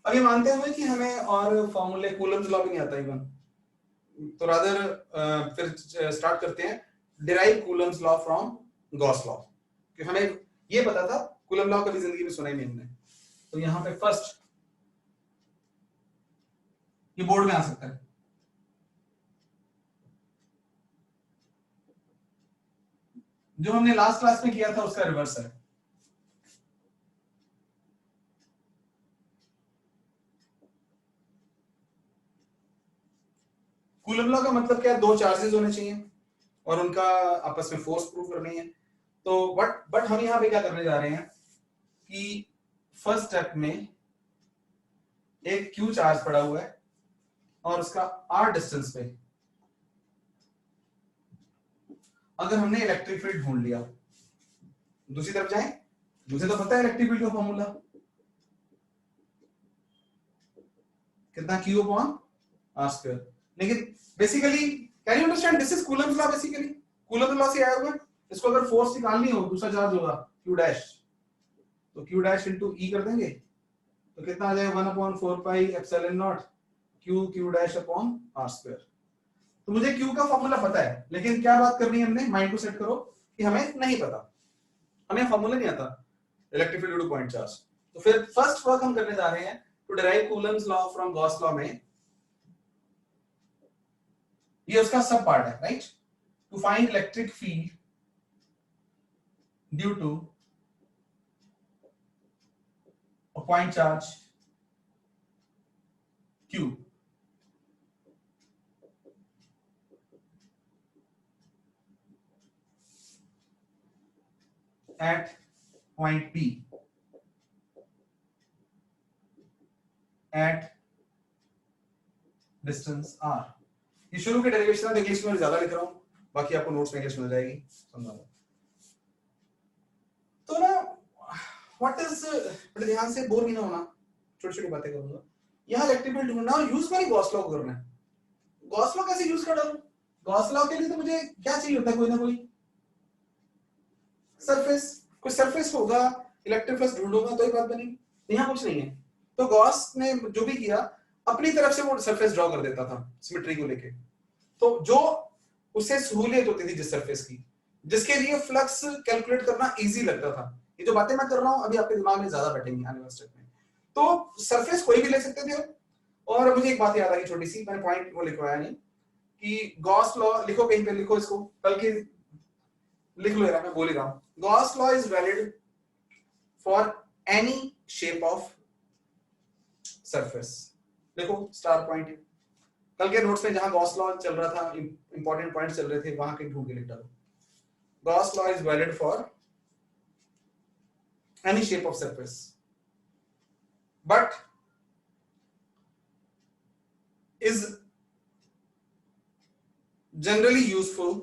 अभी मानते हुए कि हमें और फॉर्मूले कूलम्स लॉ भी नहीं आता इवन, तो रादर फिर स्टार्ट करते हैं derive Coulomb's law from Gauss law, कि हमें ये पता था, कूलम लॉ कभी जिंदगी में सुना ही नहीं हमने। तो यहाँ पे फर्स्ट ये बोर्ड में आ सकता है, जो हमने लास्ट क्लास में किया था उसका रिवर्स है। कूलम लॉ का मतलब क्या है, दो चार्जेस होने चाहिए और उनका आपस में फोर्स प्रूव करनी है। तो बट हम यहाँ पे क्या करने जा रहे हैं कि फर्स्ट स्टेप में एक क्यू चार्ज पड़ा हुआ है और उसका आर डिस्टेंस पे अगर हमने इलेक्ट्रिक फील्ड ढूंढ लिया, दूसरी तरफ जाए, मुझे तो पता है इलेक्ट्रिक फील्ड का फॉर्मूला, कितना Q अपॉन R स्क्वायर। लेकिन basically can you understand this is Coulomb's law, basically Coulomb's law से आया हुआ है। इसको अगर फोर्स निकालनी हो, दूसरा चार्ज होगा Q डैश, तो Q डैश इनटू E कर देंगे तो कितना आ जाएगा 1 अपॉन 4 पाई epsilon naught Q dash upon R square. तो मुझे Q का फॉर्मूला पता है, लेकिन क्या बात करनी है हमने, माइंड को सेट करो कि हमें नहीं पता, हमें फॉर्मूला नहीं आता electric field due to point charge. तो फिर फर्स्ट वर्क हम करने जा रहे हैं to derive Coulomb's law from Gauss law में, ये उसका सब पार्ट है, right. To find electric field due to a point charge Q at point P at distance R। ये शुरू के डेरिवेशन है, इंग्लिश में ज्यादा लिख रहा हूं, बाकी आपको नोट्स में इंग्लिश मिल जाएगी, समझा लो। तो ना व्हाट इज, बड़े ध्यान से बोर नहीं होना, छोटी छोटी बातें करूंगा। यहाँ इलेक्ट्रिक फील्ड ढूंढना और यूज में गॉस लॉ करना है। गॉस लॉ कैसे यूज कर डालूं? गॉस लॉ के लिए तो मुझे क्या चाहिए होता है, कोई ना कोई सरफेस, कोई सरफेस होगा, इलेक्ट्रिक फ्लक्स ढूंढूंगा तो ही बात बनी। यहाँ कुछ नहीं है, तो गॉस ने जो भी किया अपनी तरफ से वो सरफेस ड्रॉ कर देता था सिमेट्री को लेके, तो जो उससे सहूलियत होती थी जिस सरफेस की, जिसके लिए फ्लक्स कैलकुलेट करना इजी लगता था। ये जो बातें मैं कर रहा हूं अभी आपके दिमाग में ज्यादा बैठेंगी आने वाले स्टेप में। तो सरफेस कोई भी ले सकते थे। और मुझे एक बात याद आ गई छोटी सी, मैंने पॉइंट वो लिखवाया नहीं, कि गॉस लॉ लिखो, कहीं पे लिखो इसको, बल्कि लिख लो यार, मैं बोल ही रहा हूं। Gauss law is valid for any shape of surface. देखो स्टार पॉइंट, कल के नोट्स में जहां गॉस लॉ चल रहा था, इंपॉर्टेंट पॉइंट चल रहे थे, वहां कहीं ढूंढ के लिख डालो। Gauss law is valid for any shape of surface, but is generally useful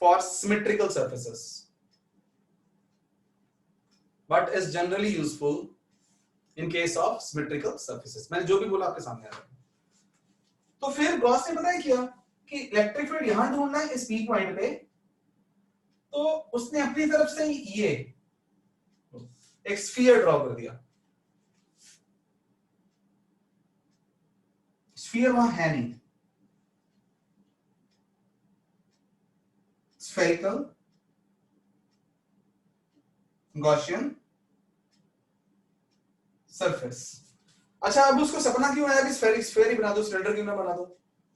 for symmetrical surfaces, but is generally useful in case of symmetrical surfaces। मैंने जो भी बोला आपके सामने आ रहा है। तो फिर गॉस ने बताया क्या कि इलेक्ट्रिक फील्ड यहां ढूंढना है इस पी पॉइंट पे, तो उसने अपनी तरफ से ये एक स्फीयर ड्रॉ कर दिया। स्फीयर वहां है नहीं, स्फेरिकल गॉसियन सरफेस। अच्छा, अब उसको सपना क्यों आया कि स्फेयर ही बना दो, सिलेंडर क्यों ना बना दो?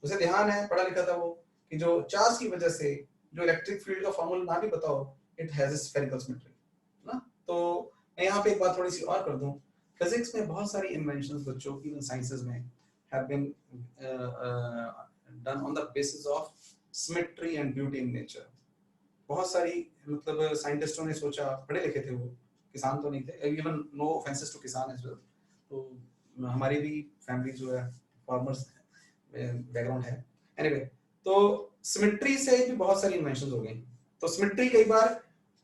उसे ध्यान है, पढ़ा लिखा था वो, कि जो चार्ज की वजह से जो इलेक्ट्रिक फील्ड का फॉर्मूला ना भी पता हो, it has a spherical symmetry ना। तो मैं यहाँ पे एक बात थोड़ी सी और कर दूं, फिजिक्स में बहुत सारी इन्वेंशंस बच्चों की, इवन साइंसेस में, have been done on the basis of symmetry and beauty in nature. बहुत सारी, मतलब साइंटिस्टों ने सोचा, पढ़े लिखे थे वो, किसान तो नहीं थे, इवन नो ऑफेंसेस टू किसान एज वेल, तो हमारी भी फैमिली जो है फार्मर्स बैकग्राउंड है। एनीवे, तो सिमेट्री से भी बहुत सारी इन्वेंशंस हो गई। तो सिमेट्री कई बार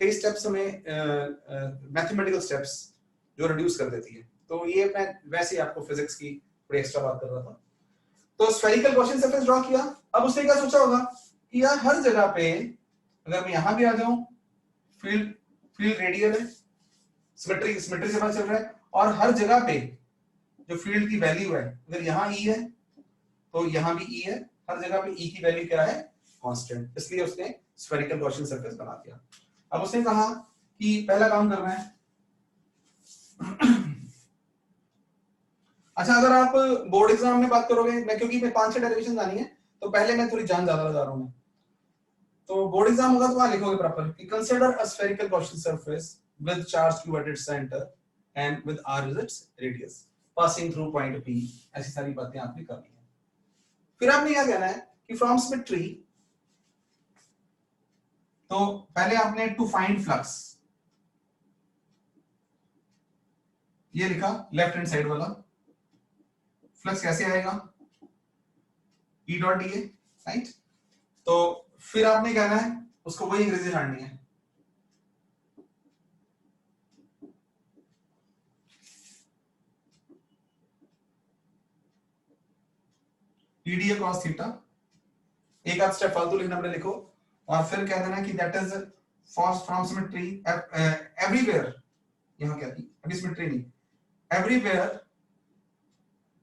कई स्टेप्स हमें मैथमेटिकल स्टेप्स जो रिड्यूस कर देती है। तो ये मैं वैसे ही आपको फिजिक्स की थोड़ी एक्स्ट्रा बात कर रहा था। तो स्फेरिकल गॉसियन सरफेस ड्रॉ किया। अब उसने क्या सोचा होगा कि यार हर जगह पे, अगर मैं यहां भी आ जाऊं, फील्ड रेडियल है, सिमेट्री से पता चल रहा है, और हर जगह पे जो फील्ड की वैल्यू है, अगर यहाँ ई है तो यहाँ भी ई है, हर जगह पे ई की वैल्यू क्या है, कांस्टेंट। इसलिए उसने स्फेरिकल गॉसियन सरफेस बना दिया। अब उसने कहा कि पहला काम करना है अच्छा, अगर आप बोर्ड एग्जाम में बात करोगे, मैं क्योंकि मैं 5-6 डेरिवेशन आनी है, तो पहले मैं थोड़ी जान ज्यादा लगा रहा हूं। तो बोर्ड एग्जाम होगा तो वहां लिखोगे प्रॉपर कि consider a spherical Gaussian surface with charge q at its center and with r is its radius passing through point p। ऐसी सारी बातें आपने करनी है। फिर आपने क्या कहना है कि फ्रॉम सिमेट्री, तो पहले आपने टू फाइंड फ्लक्स, ये लिखा लेफ्ट हैंड साइड वाला, फ्लक्स कैसे आएगा, E dot D A, right. तो फिर आपने कहना है उसको वही अंग्रेजी झाड़नी है, ईडीए कॉस थीटा, एक आध स्टेप फालतू लिखना पड़े लिखो, और फिर कह देना कि that is from symmetry everywhere, यहाँ क्या थी अभी सिमेट्री नहीं, everywhere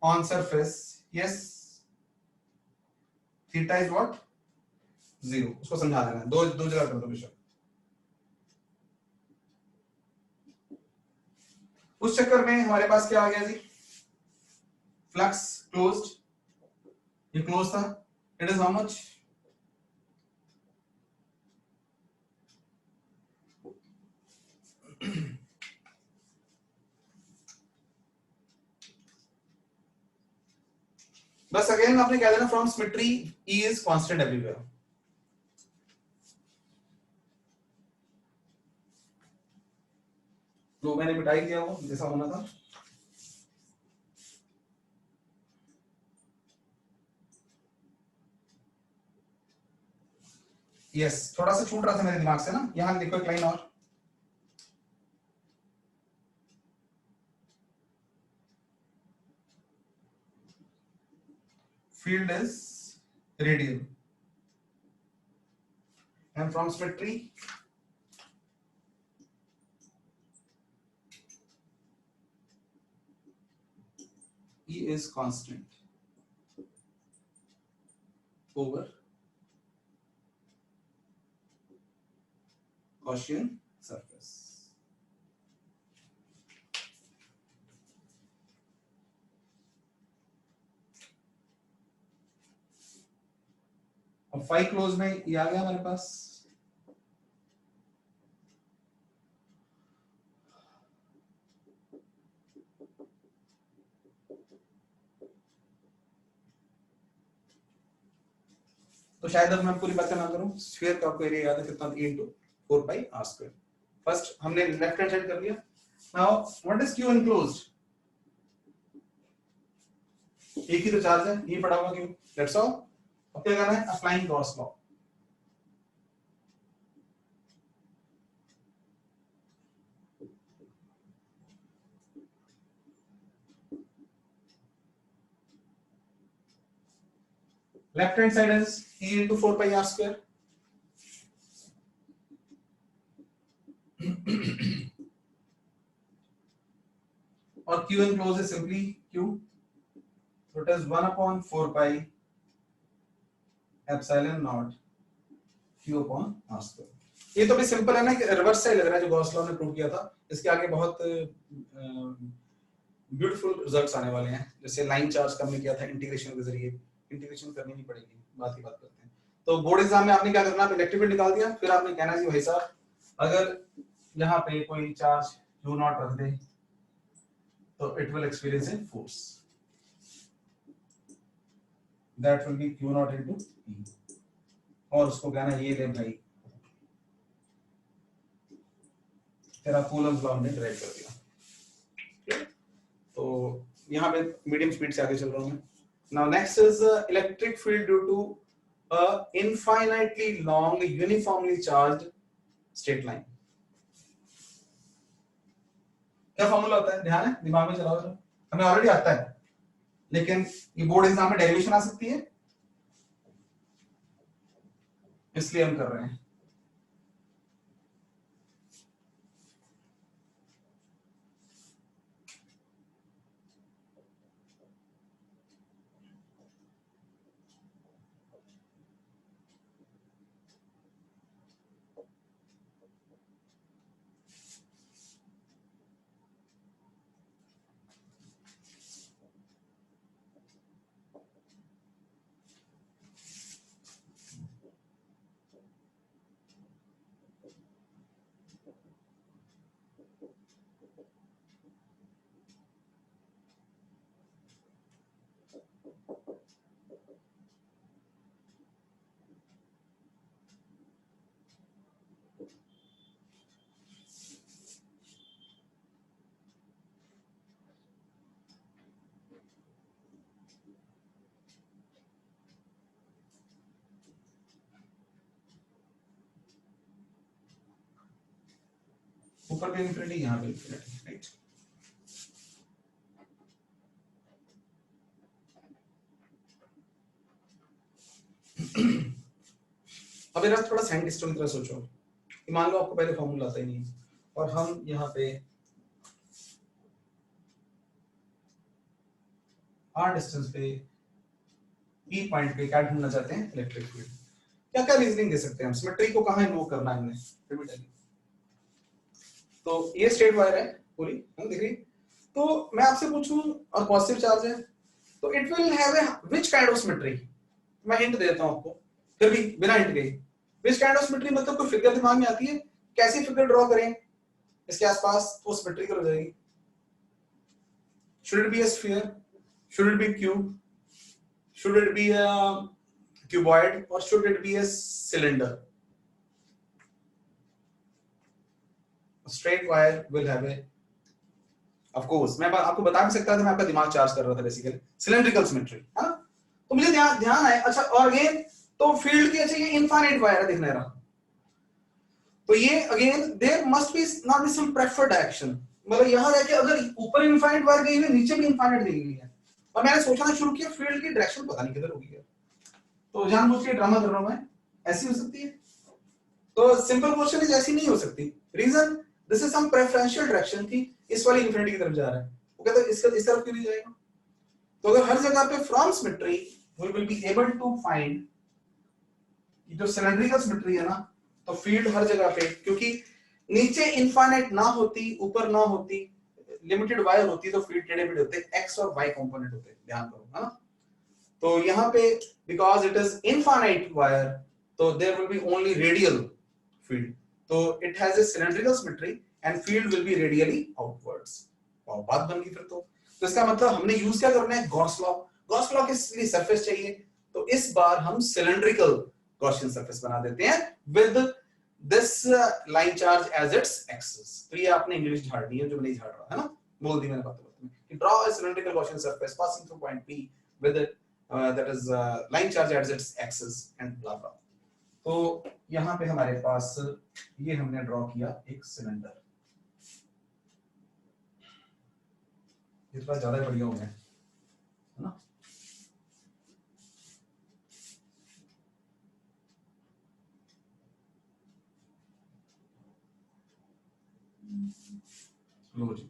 on surface yes theta is what 0, उसको समझा देना, दो दो जगह कर दो बेशक। उस चक्कर में हमारे पास क्या आ गया जी, फ्लक्स क्लोज्ड, ये क्लोज था, इट इज हाउ मच, बस अगेन आपने कह देना from symmetry E is constant everywhere. तो मैंने मिटाई दिया वो जैसा होना था। यस थोड़ा सा छूट रहा था मेरे दिमाग से ना, यहां देखो एक लाइन और, field is radial and from symmetry E is constant over Gaussian surface। अब फाई क्लोज में ये आ गया हमारे पास, तो शायद अब मैं पूरी बात ना करूं, स्फीयर का आपको एरिया याद है कितना, E into 4 pi r square। First हमने लेफ्ट हैंड साइड कर लिया, now what is Q enclosed, एक ही तो चार्ज है, ये पड़ा हुआ क्यों, दैट्स ऑल। अब क्या करना है, applying Gauss law, left hand side is E into 4 pi r square और Q enclosed is simply Q, so it is 1 upon 4 pi epsilon naught Q upon r square। ये तो भी सिंपल है ना, कि रिवर्स से लग रहा है जो गॉस लॉ ने प्रूव किया था, इसके आगे बहुत ब्यूटीफुल रिजल्ट्स आने वाले हैं, जैसे लाइन चार्ज का हमने किया था इंटीग्रेशन के जरिए, इंटीग्रेशन करनी नहीं पड़ेगी, बात ही बात करते हैं। तो बोर्ड एग्जाम में आपने क्या करना, इलेक्ट्रिक फील्ड निकाल दिया, फिर आपने कहना जी भाई साहब अगर यहाँ पे कोई चार्ज Q नॉट रख दे तो it will experience in force, that will be Q not into E, और उसको कहना ये ले भाई तेरा कूलम्ब लॉ हमने ड्राइव कर दिया। तो यहाँ पे मीडियम स्पीड से आगे चल रहा हूँ मैं। Now next is electric field due to a infinitely long uniformly charged straight line. क्या फॉर्मूला होता है, ध्यान है, दिमाग में चलाओ, हमें ऑलरेडी आता है, लेकिन ये बोर्ड एग्जाम में डेरिवेशन आ सकती है, इसलिए हम कर रहे हैं। ऊपर पे इंफिनिटी, यहाँ पे इंफिनिटी, राइट। अब इधर थोड़ा साइंटिस्टों की तरह सोचो कि मान लो आपको पहले फॉर्मूला आता ही नहीं और हम यहाँ पे r डिस्टेंस पे p पॉइंट पे क्या ढूंढना चाहते हैं, इलेक्ट्रिक फील्ड। क्या क्या रीजनिंग दे सकते हैं हम, सिमेट्री को कहाँ इन्वोक करना है हमने, फिर भी बताइए। तो ये स्ट्रेट वायर है पूरी, हम दिख रही। तो मैं आपसे पूछूं और पॉजिटिव चार्ज है तो it will have A which kind of symmetry. मैं हिंट दे देता हूं आपको, फिर भी बिना हिंट के। व्हिच काइंड ऑफ सिमेट्री मतलब कोई फिगर दिमाग में आती है, कैसी फिगर ड्रॉ करें इसके आसपास तो सिमेट्रिकल हो जाएगी। Should it be a sphere, should it be cube, should it be a cuboid और should it be a cylinder. Straight wire will have a, of course मैं आपको बता भी सकता था, मैं आपका दिमाग चार्ज कर रहा था बेसिकली, सिलेंड्रिकल सिमेट्री है ना। तो मुझे ध्यान है। अच्छा और अगेन तो फील्ड की, अच्छा ये इनफाइनाइट वायर है दिखने रहा, तो ये again there must be not be some preferred direction, मतलब यहां रह के अगर ऊपर इनफाइनाइट वायर गई है नीचे भी इनफाइनाइट दी गई है और मैंने सोचना शुरू किया फील्ड की डायरेक्शन पता नहीं किधर होगी है, तो जानबूझ के ड्रामा कर रहा हूं मैं, ऐसी हो सकती है। तो सिंपल क्वेश्चन इज ऐसी नहीं हो सकती, reason this is some preferential direction की इस वाली इनफिनिटी की तरफ जा रहा है, वो कहता है इसका इस तरफ क्यों नहीं जाएगा। तो अगर हर जगह पे from symmetry we will be able to find जो सिलेंड्रिकल सिमेट्री है ना, तो फील्ड हर जगह पे, क्योंकि नीचे इनफाइनाइट ना होती ऊपर ना होती लिमिटेड वायर होती तो फील्ड टेढ़े मेढ़े होते, एक्स और वाई कंपोनेंट होते, ध्यान करो है ना। तो यहाँ पे because it is infinite wire तो there will be only radial field, तो it has a cylindrical symmetry and field will be radially outwards. और बात बन गई फिर तो इसका मतलब हमने यूज क्या करना है, गॉस लॉ। गॉस लॉ किस लिए, सरफेस चाहिए, तो इस बार हम सिलेंड्रिकल गॉसियन सरफेस बना देते हैं with this line charge as its axis. तो ये आपने इंग्लिश झाड़ दी है जो नहीं झाड़ रहा है ना, बोल दी मैंने बात कि draw a cylindrical Gaussian surface passing through point P with that is line charge as its axis and blah blah। तो यहाँ पे हमारे पास ये हमने ड्रॉ किया एक सिलेंडर, ये थोड़ा ज्यादा बढ़िया हो गया है ना। लो जी,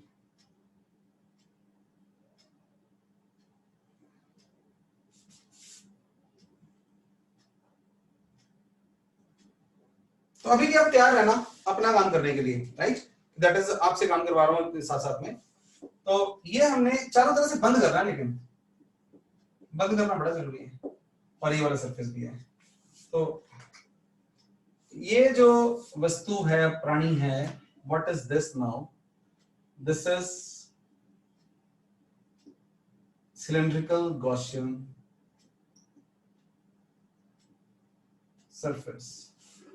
तो अभी भी आप तैयार रहना अपना काम करने के लिए, राइट, दैट इज आपसे काम करवा रहा हूँ साथ साथ में। तो ये हमने चारों तरफ से बंद करना है, लेकिन बंद करना बड़ा जरूरी है, और ये वाला सरफेस भी है। तो ये जो वस्तु है, प्राणी है, what is this now, this is cylindrical Gaussian surface.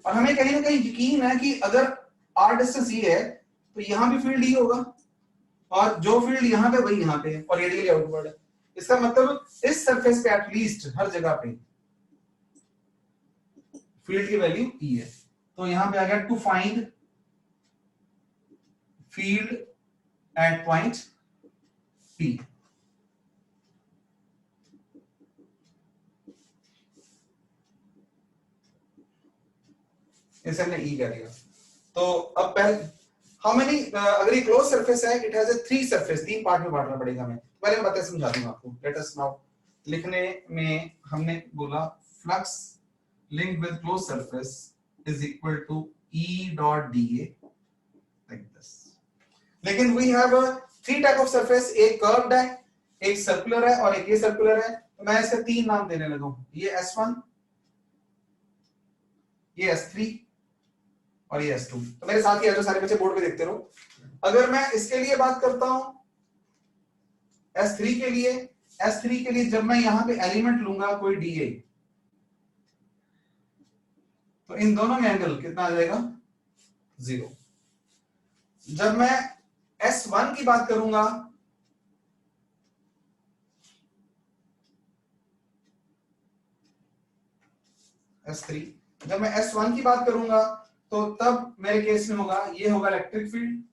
और हमें कहीं ना कहीं यकीन है कि अगर r डिस्टेंस ये है तो यहां भी फील्ड ये होगा, और जो फील्ड यहां पे वही यहां पे है और रेडियली आउटवर्ड है। इसका मतलब इस सरफेस पे एटलीस्ट हर जगह पे फील्ड की वैल्यू E है। तो यहां पे आ गया to find field at point P। इसे हमने E कह दिया। तो अब पहले हाउ मेनी, अगर ये क्लोज सरफेस है it has A three surface, तीन पार्ट में बांटना पड़ेगा हमें। पहले मैं बताया समझा दूंगा आपको। लेट अस नाउ, लिखने में हमने बोला flux link with close surface is equal to E dot dA like this. लेकिन we have three type of surface, एक कर्व्ड है, एक सर्कुलर है और एक ये सर्कुलर है। तो मैं इसके तीन नाम देने लगा हूं, ये S1, ये S3 और ये S2। तो मेरे साथ ही है जो सारे बच्चे बोर्ड पे देखते रहो। अगर मैं इसके लिए बात करता हूं S3 के लिए, S3 के लिए जब मैं यहां पे एलिमेंट लूंगा कोई DA, तो इन दोनों में एंगल कितना आ जाएगा, 0। जब मैं S1 की बात करूंगा, S3, जब मैं S1 की बात करूंगा तो तब मेरे केस में होगा, ये होगा इलेक्ट्रिक फील्ड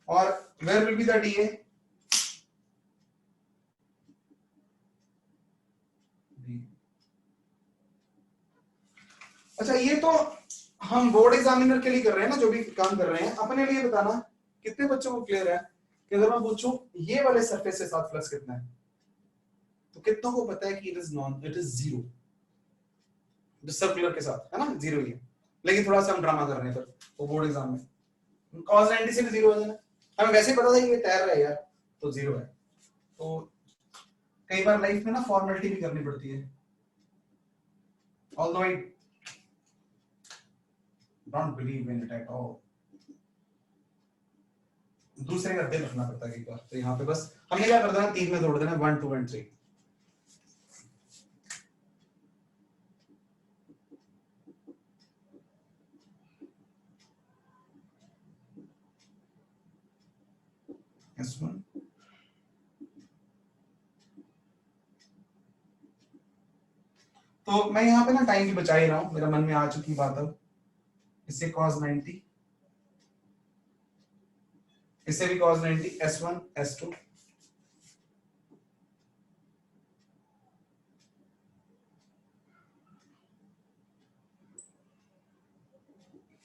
और where will be the DA, अच्छा ये तो हम बोर्ड एग्जामिनर के लिए कर रहे हैं ना, जो भी काम कर रहे हैं, अपने लिए बताना कितने बच्चों को क्लियर है कि अगर मैं पूछूं ये वाले सरफेस के साथ फ्लक्स कितना है, तो कितनों को पता है कि इट इज जीरो, जो सर्कुलर के साथ है ना, जीरो ही है। लेकिन थोड़ा सा हम ड्रामा कर रहे हैं फिर वो बोर्ड एग्जाम में, cos 90 से भी जीरो हो जाना, हमें वैसे ही पता था कि ये तैर रहा है यार, तो जीरो है। तो कई बार लाइफ में ना फॉर्मेलिटी भी करनी पड़ती है, although I don't believe in it at all, दूसरे का दिल रखना पड़ता है एक बार। तो यहाँ पे बस हमने क्या कर देना, 3 में तोड़ देना, 1 2 एंड 3। S1 तो मैं यहाँ पे ना टाइम भी बचा ही रहा हूँ, मेरा मन में आ चुकी बात। अब इससे cos 90, इससे भी cos 90, S1 S2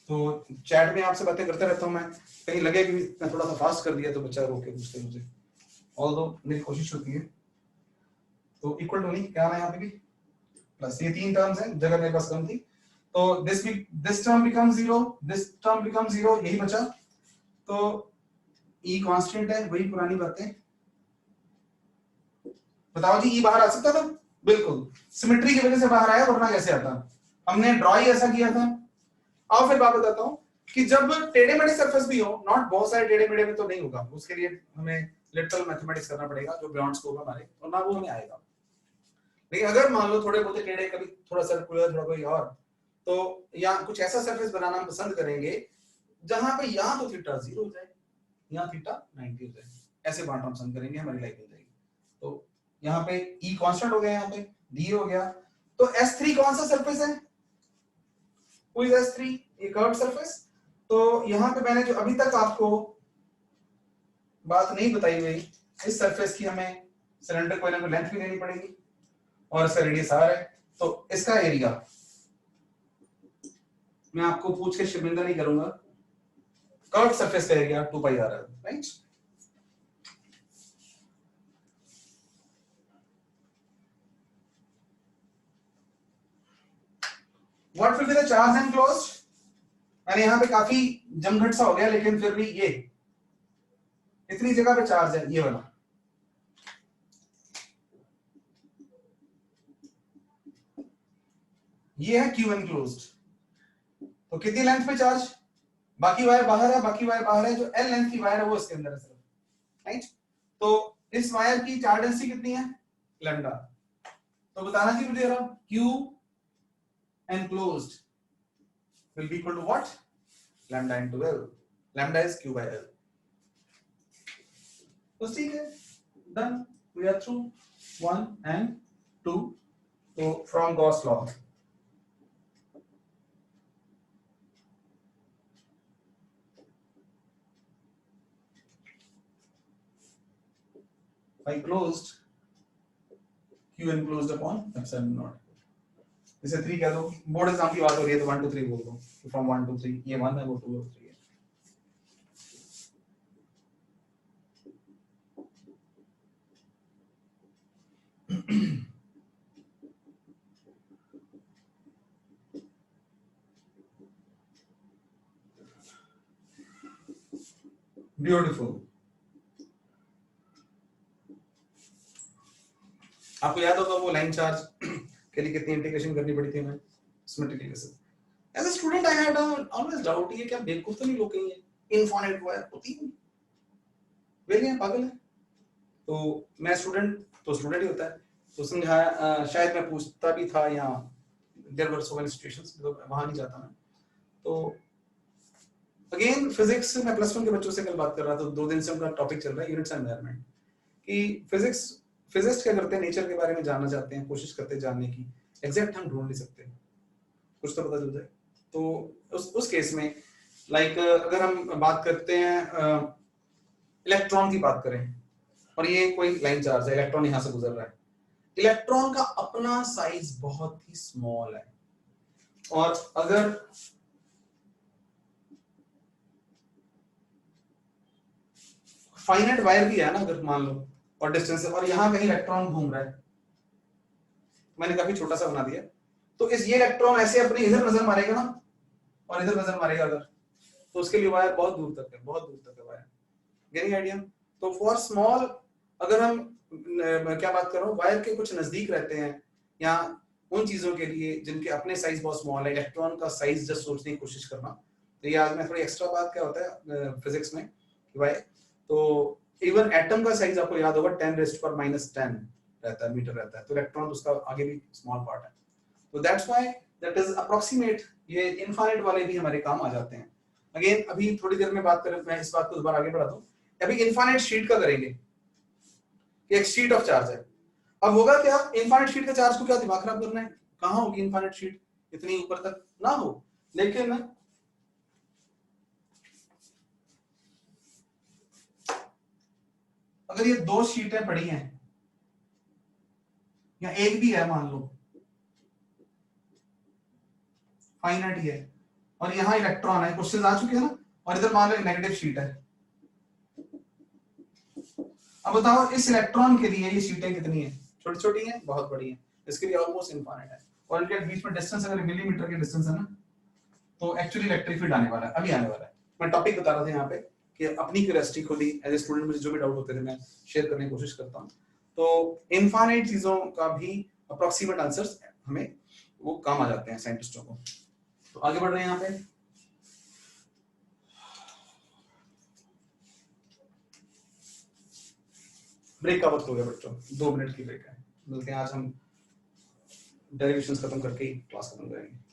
तो चैट में आपसे बातें करते रहता हूँ मैं, कहीं लगे कि मैं थोड़ा सा फास्ट कर दिया तो बच्चा रोके पूछते मुझे, ऑल्दो मेरी कोशिश होती है। तो इक्वल टू नहीं क्या है यहाँ पे भी प्लस, ये 3 टर्म्स हैं, जगह मेरे पास कम थी, तो this term become 0, this term become 0, यही बचा। तो ई कांस्टेंट है, वही पुरानी बातें। बताओ जी, ई बाहर आ सकता था? बिल्कुल सिमेट्री की वजह से बाहर आया, वरना कैसे आता? हमने ड्रॉ ही ऐसा किया था। आओ फिर बात बताता हूँ कि जब टेढ़े मेढ़े सरफेस भी हो, नॉट बहुत सारे टेढ़े मेढ़े में तो नहीं होगा, उसके लिए हमें लिटरल मैथमेटिक्स करना पड़ेगा जो बियॉन्ड स्कोप हमारे, और ना वो हमें आएगा। लेकिन अगर मान लो थोड़े बहुत टेढ़े, कभी थोड़ा सर्कुलर, थोड़ा कोई और, तो या कुछ ऐसा सरफेस बनाना हम पसंद करेंगे जहां पे या तो थीटा 0 हो जाए या थीटा 90 हो जाए, ऐसे बांटना पसंद करेंगे, हमारी लाइफ मिल जाएगी। तो यहाँ पे ई कांस्टेंट हो गया, यहाँ पे डी हो गया। तो S3 कौन सा सरफेस है? Who is S3? ये कर्व्ड सरफेस। तो यहाँ पे मैंने जो अभी तक आपको बात नहीं बताई हुई, इस सरफेस की हमें सिलेंडर कोइल को लेंथ भी देनी पड़ेगी और इसका रेडियस r है, तो इसका एरिया मैं आपको पूछ के शर्मिंदा नहीं करूंगा, कर्व्ड सरफेस का एरिया 2 पाई r है, right? What will be the charge enclosed? मैंने यहाँ पे काफी जमघट सा हो गया, लेकिन फिर भी ये इतनी जगह पे चार्ज है, ये वाला ये है Q एनक्लोज्ड। तो कितनी लेंथ पे चार्ज? बाकी वायर बाहर है, बाकी वायर बाहर है, जो L लेंथ की वायर है वो इसके अंदर है सिर्फ, राइट? तो इस वायर की चार्ज डेंसिटी कितनी है? लैम्डा। तो बताना क्यों दे रहा हूं, Q enclosed will be equal to what? Lambda into L. Lambda is Q by L. तो ठीक है, done. We are through 1 and 2. So from Gauss law. I closed Q enclosed upon epsilon naught. इसे 3 कह दो, board exam की बात हो रही है तो 1 2 3 बोल दो, फ्रॉम 1 2 3, ये 1 है, वो 2 और 3 है। ब्यूटीफुल। आपको याद होगा वो लाइन चार्ज के लिए कितनी इंटीग्रेशन करनी पड़ी थी हमें, symmetric case. As a student I had always doubt, ये क्या बेवकूफ तो नहीं लोग कहीं है, इनफाइनाइट वायर होती है, वेरी है, पागल है। तो मैं स्टूडेंट ही होता है, तो समझाया, शायद मैं पूछता भी था, यहाँ there were so many situations, तो वहां नहीं जाता मैं। तो अगेन फिजिक्स, मैं +1 के बच्चों से कल बात कर रहा था, 2 दिन से उनका टॉपिक चल रहा है यूनिट्स एंड एनवायरनमेंट, कि फिजिक्स क्या करते हैं, नेचर के बारे में जानना चाहते हैं, कोशिश करते हैं जानने की, एग्जैक्ट हम ढूंढ नहीं सकते, कुछ तो पता चल जाए। तो उस केस में लाइक अगर हम बात करते हैं इलेक्ट्रॉन की बात करें, और ये कोई लाइन चार्ज है, इलेक्ट्रॉन यहां से गुजर रहा है, इलेक्ट्रॉन का अपना साइज बहुत ही स्मॉल है, और अगर फाइनाइट वायर भी है ना, अगर मान लो, और डिस्टेंस और यहाँ कहीं इलेक्ट्रॉन घूम रहा है, मैंने काफी छोटा सा बना दिया, तो इस ये इलेक्ट्रॉन ऐसे अपने इधर नजर मारेगा ना, और इधर नजर मारेगा अगर, तो उसके लिए वायर बहुत दूर तक है, बहुत दूर तक है वायर। Getting idea? तो फॉर स्मॉल, अगर हम मैं क्या बात कर रहा हूँ, वायर के कुछ नजदीक रहते हैं, या उन चीजों के लिए जिनके अपने साइज बहुत स्मॉल है, इलेक्ट्रॉन का साइज जस्ट सोचने की कोशिश करना। तो ये आज मैं थोड़ी एक्स्ट्रा बात क्या होता है फिजिक्स में, वाई, तो इवन एटम का साइज आपको याद होगा 10⁻⁻10 रहता है, मीटर रहता है, तो इलेक्ट्रॉन उसका आगे भी स्मॉल पार्ट है। तो that's why that is approximate, ये इनफाइनाइट वाले भी हमारे काम आ जाते हैं। अगेन अभी थोड़ी देर में बात करें, मैं इस बात को दोबारा आगे बढ़ाता हूँ। अभी इनफाइनाइट शीट का करेंगे, एक शीट ऑफ चार्ज है। अब होगा क्या, इनफाइनाइट शीट का चार्ज को क्या दिमाग खराब करना है, कहां होगी इनफाइनाइट शीट, इतनी ऊपर तक ना हो, लेकिन अगर ये दो शीटें पड़ी हैं, या एक भी है मान लो, फाइनाइट ही है, और यहाँ इलेक्ट्रॉन है, क्वेश्चन आ चुके हैं ना, और इधर मान लो नेगेटिव शीट है। अब बताओ इस इलेक्ट्रॉन के लिए ये शीटें कितनी है, छोटी छोटी हैं, बहुत बड़ी हैं, इसके लिए ऑलमोस्ट इनफाइनाइट है, और इनके बीच में डिस्टेंस अगर मिलीमीटर के डिस्टेंस है ना, तो एक्चुअली इलेक्ट्रिक फील्ड आने वाला है, अभी आने वाला है। मैं टॉपिक बता रहा था यहाँ पे कि अपनी क्यूरियोसिटी खुली एज ए स्टूडेंट, मुझे जो भी डाउट होते थे मैं शेयर करने की कोशिश करता हूँ। तो इनफाइनाइट चीजों का भी अप्रोक्सीमेट आंसर्स हमें वो काम आ जाते हैं साइंटिस्टों को। तो आगे बढ़ रहे हैं यहाँ पे, ब्रेक का वक्त हो गया बच्चों, 2 मिनट की ब्रेक है, मिलते हैं आज हम डेरिवेशंस खत्म करके ही क्लास खत्म करेंगे।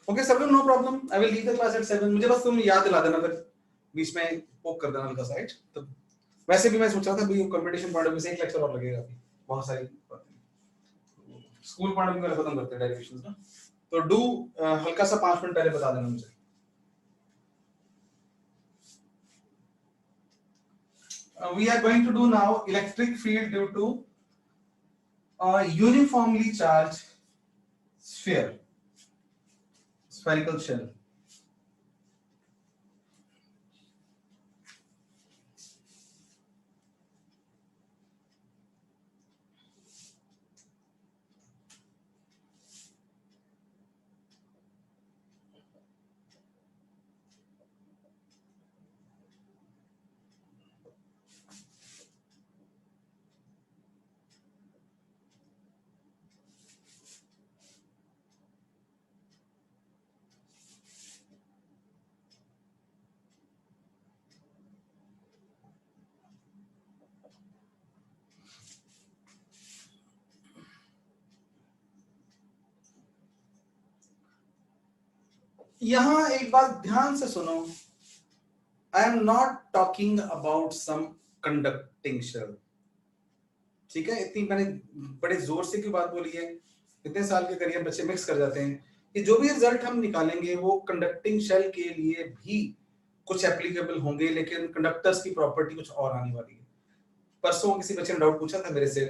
Okay sir, no problem, I will leave the class at 7। मुझे बस तुम याद दिला देना, अगर बीच में पोक कर देना हल्का सा, राइट? तो वैसे भी मैं सोच रहा था भाई कंपटीशन पॉइंट ऑफ व्यू से एक लेक्चर और लगेगा अभी, बहुत सारी स्कूल पॉइंट ऑफ व्यू पहले खत्म करते हैं डेरिवेशंस ना। तो डू हल्का सा 5 मिनट पहले बता देना मुझे। We are going to do now electric field due to a uniformly charged sphere, spherical shell. यहां एक बात ध्यान से सुनो, I am not talking about some conducting shell, ठीक है? इतनी मैंने बड़े जोर से क्यों बात बोली है, इतने साल के करियर बच्चे मिक्स कर जाते हैं। कि जो भी रिजल्ट हम निकालेंगे वो कंडक्टिंग शेल के लिए भी कुछ एप्लीकेबल होंगे, लेकिन कंडक्टर्स की प्रॉपर्टी कुछ और आने वाली है। परसों किसी बच्चे ने डाउट पूछा था मेरे से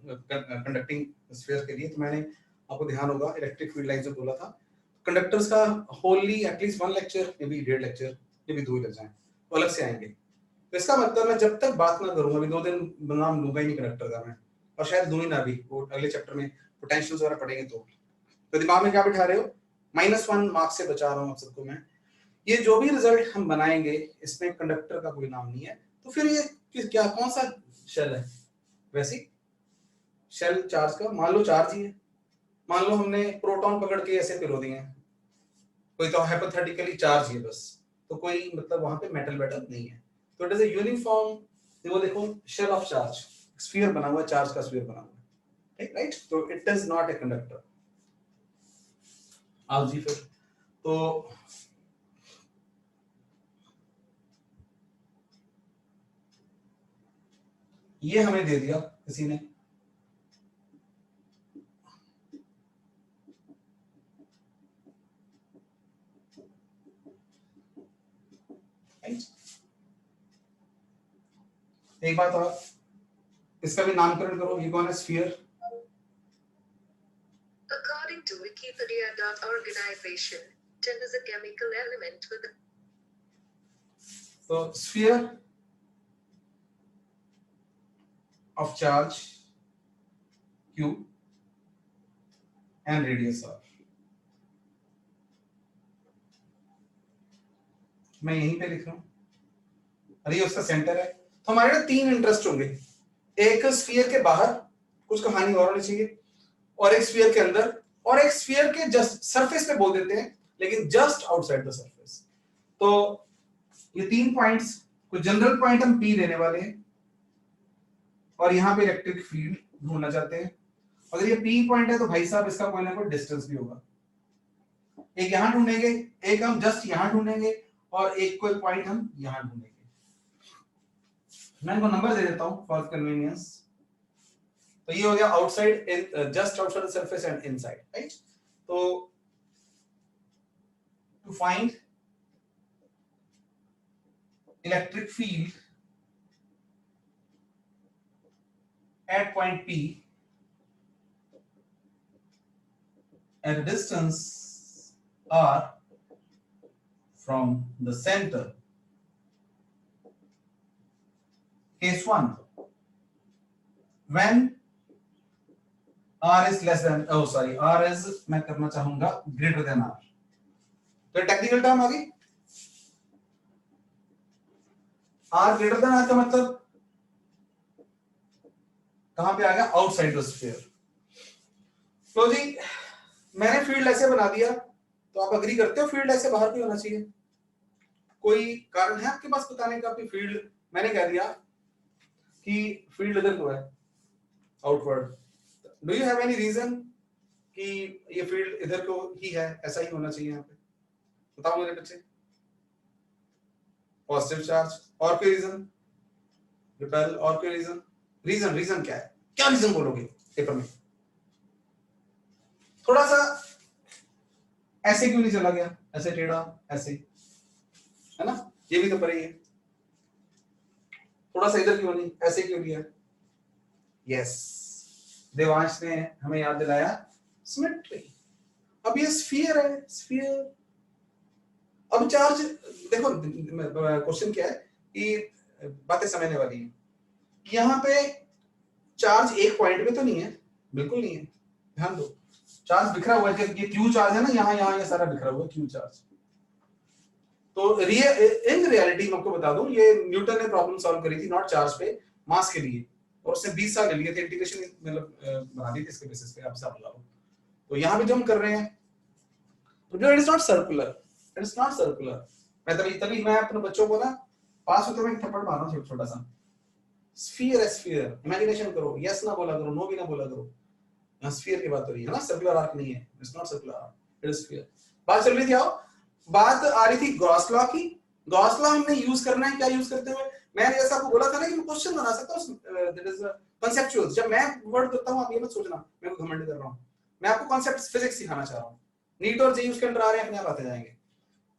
कंडक्टिंग स्फीयर के लिए, तो मैंने, आपको ध्यान होगा, इलेक्ट्रिक फील्ड लाइन से बोला था कंडक्टर्स का Holi at least 1 lecture, may be 1.5 lecture, may be 2 लग जाए, वो अलग से आएंगे। तो इसका मतलब मैं जब तक बात ना करूंगा, अभी 2 दिन नाम लूंगा ही नहीं कंडक्टर का मैं, और शायद दूं ही ना, भी वो अगले चैप्टर में पोटेंशियल्स वगैरह पढ़ेंगे। तो दिमाग में क्या बिठा रहे हो, -1 मार्क्स से बचा रहा हूं आप सबको मैं। ये जो भी रिजल्ट हम बनाएंगे इसमें कंडक्टर का कोई नाम नहीं है, तो फिर ये क्या, कौन सा शेल है? वैसे शेल चार्ज का, मान लो चार्ज ही है, मान लो हमने प्रोटॉन पकड़ के ऐसे पिरो दिए हैं, कोई तो हाइपोथेटिकली चार्ज है बस, तो कोई मतलब वहां पे मेटल वेटल नहीं है, तो इट इज अ यूनिफॉर्म, वो देखो शेल ऑफ चार्ज, स्फीयर बना हुआ है, चार्ज का स्फीयर बना हुआ है, राइट? तो it is not a conductor. आओ जी फिर, तो ये हमें दे दिया किसी ने, एक बात और, इसका भी नामकरण करो, ये कौन है? Sphere.
According to Wikipedia.organization, tin is a chemical element with
तो sphere of charge Q and radius R, मैं यहीं पे लिख रहा हूं, अरे ये उसका सेंटर है। तो हमारे ना 3 इंटरेस्ट होंगे, एक स्फीयर के बाहर कुछ कहानी और होनी चाहिए, और एक स्फीयर के अंदर, और एक स्फीयर के जस्ट सरफेस पे बोल देते हैं, लेकिन जस्ट आउटसाइड द सरफेस। तो ये 3 पॉइंट्स, कुछ जनरल पॉइंट हम P लेने वाले हैं, और यहाँ पे इलेक्ट्रिक फील्ड ढूंढना चाहते हैं। अगर ये P पॉइंट है तो भाई साहब इसका कोई ना कोई डिस्टेंस भी होगा, एक यहाँ ढूंढेंगे, एक हम जस्ट यहाँ ढूंढेंगे, और एक कोई पॉइंट हम यहाँ ढूंढेंगे। मैं इनको नंबर दे देता हूँ फॉर कन्वीनियंस। तो ये हो गया outside, just outside the surface and inside, right? तो to find electric field at point P at a distance r from the center. Case 1, when r is less than, oh sorry, r is, मैं करना चाहूंगा greater than r। तो technical term आ गई, r greater than r का मतलब कहां पे आ गया? Outside the sphere. तो जी मैंने फील्ड ऐसे बना दिया, तो आप अग्री करते हो फील्ड ऐसे बाहर भी होना चाहिए? कोई कारण है आपके पास बताने का कि फील्ड, मैंने कह दिया कि फील्ड इधर को है, outward, do you have any reason कि ये फील्ड इधर को ही है, ऐसा ही होना चाहिए यहाँ पे? बताओ मेरे बच्चे। पॉजिटिव चार्ज, और कोई रीजन? रिपेल, और कोई रीजन? रीजन क्या है? क्या रीजन बोलोगे पेपर में? थोड़ा सा ऐसे क्यों नहीं चला गया, ऐसे टेढ़ा, ऐसे, है ना? ये भी तो परे ही है। थोड़ा सा इधर क्यों नहीं, ऐसे क्यों लिया? यस, देवांश ने हमें याद दिलाया सिमेट्री। अब ये स्फीयर है, स्फीयर। अब चार्ज देखो, क्वेश्चन क्या है कि बातें समझने वाली है। यहाँ पे चार्ज एक पॉइंट पे तो नहीं है, बिल्कुल नहीं है, ध्यान दो। चार्ज बिखरा हुआ है, ये क्यू चार्ज है ना, यहाँ ये सारा बिखरा हुआ है क्यू चार्ज। तो इन रियलिटी मैं आपको बता दूं, ये न्यूटन ने प्रॉब्लम सॉल्व करी थी नॉट चार्ज पे, मास के लिए, और उसने 20 साल ले लिए थे, इंटीग्रेशन मतलब बना दी थी इसके बेसिस पे, आप सब लगाओ। तो यहाँ पे जो हम कर रहे हैं, तो it is not circular, it is not circular. मैं तभी मैं अपने बच्चों को ना पास होते में थप्पड़ मार रहा हूँ छोटा सा। स्फीयर है, स्फीयर, इमेजिनेशन करो, यस ना बोला करो, नो भी ना बोला करो। यहाँ स्फीयर की बात हो रही है ना, सर्कुलर आर्क नहीं है, it's not circular arc, it is sphere. बात चल रही थी, आओ बात आ रही थी गॉस लॉ की। गॉस लॉ हमने यूज करना है, क्या यूज करते हुए? मैंने जैसा आपको बोला था ना कि मैं क्वेश्चन बना सकता हूं, दैट इज कांसेप्चुअल। जब मैं वर्ड करता हूं, आप ये मत सोचना मैं को घमंड कर रहा हूं, मैं आपको कांसेप्ट फिजिक्स सिखाना चाह रहा हूं। नीट और जेईई उसके अंदर आ रहे हैं, अपने आप आते जाएंगे।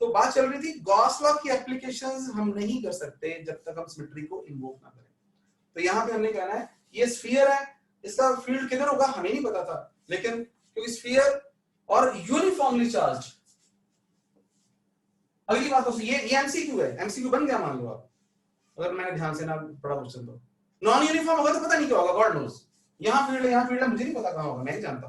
तो बात चल रही थी गॉस लॉ की एप्लीकेशंस हम नहीं कर सकते जब तक हम सिमेट्री को इन्वोक ना करें। तो यहाँ पे हमने कहना है ये स्फीयर है, इसका फील्ड किधर होगा हमें नहीं पता था, लेकिन क्योंकि स्फीयर और यूनिफॉर्मली चार्ज। अगली बात तो ये एमसीक्यू है, एमसीक्यू बन गया मान लो आप, अगर मैंने ध्यान से ना पढ़ा क्वेश्चन तो। नॉन यूनिफॉर्म होगा तो पता नहीं क्या होगा, गॉड नोस। यहाँ फील्ड है, मुझे नहीं पता कहाँ होगा, मैं नहीं जानता,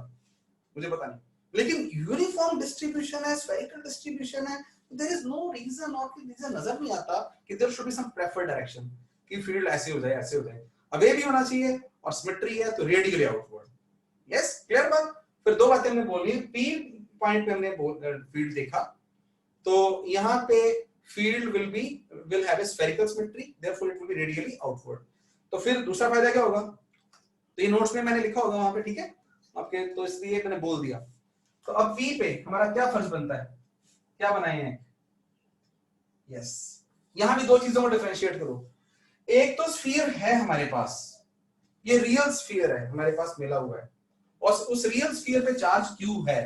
मुझे पता नहीं। लेकिन यूनिफॉर्म डिस्ट्रीब्यूशन है, स्फेरिकल डिस्ट्रीब्यूशन है, देयर इज नो रीजन, और रीजन नजर नहीं आता कि there should be some preferred direction, कि फील्ड ऐसे हो जाए, ऐसे हो जाए। अवे भी होना चाहिए, और सिमेट्री है तो रेडियली आउटवर्ड। यस, क्लियर बात। फिर दो बातें हमने बोली, पी पॉइंट पे हमने फील्ड देखा, तो यहाँ पे field will have a spherical symmetry, therefore it will be radially outward। तो फिर दूसरा फायदा क्या होगा, तो ये नोट्स में मैंने लिखा होगा वहां पे, ठीक है आपके, तो इसलिए मैंने बोल दिया। तो अब V पे हमारा क्या फर्ज बनता है, क्या बनाए हैं? यस, यहां भी दो चीजों को डिफरेंशिएट करो। एक तो स्फीयर है हमारे पास, ये रियल स्फीयर है हमारे पास मिला हुआ है, और उस रियल स्फीयर पे चार्ज Q है,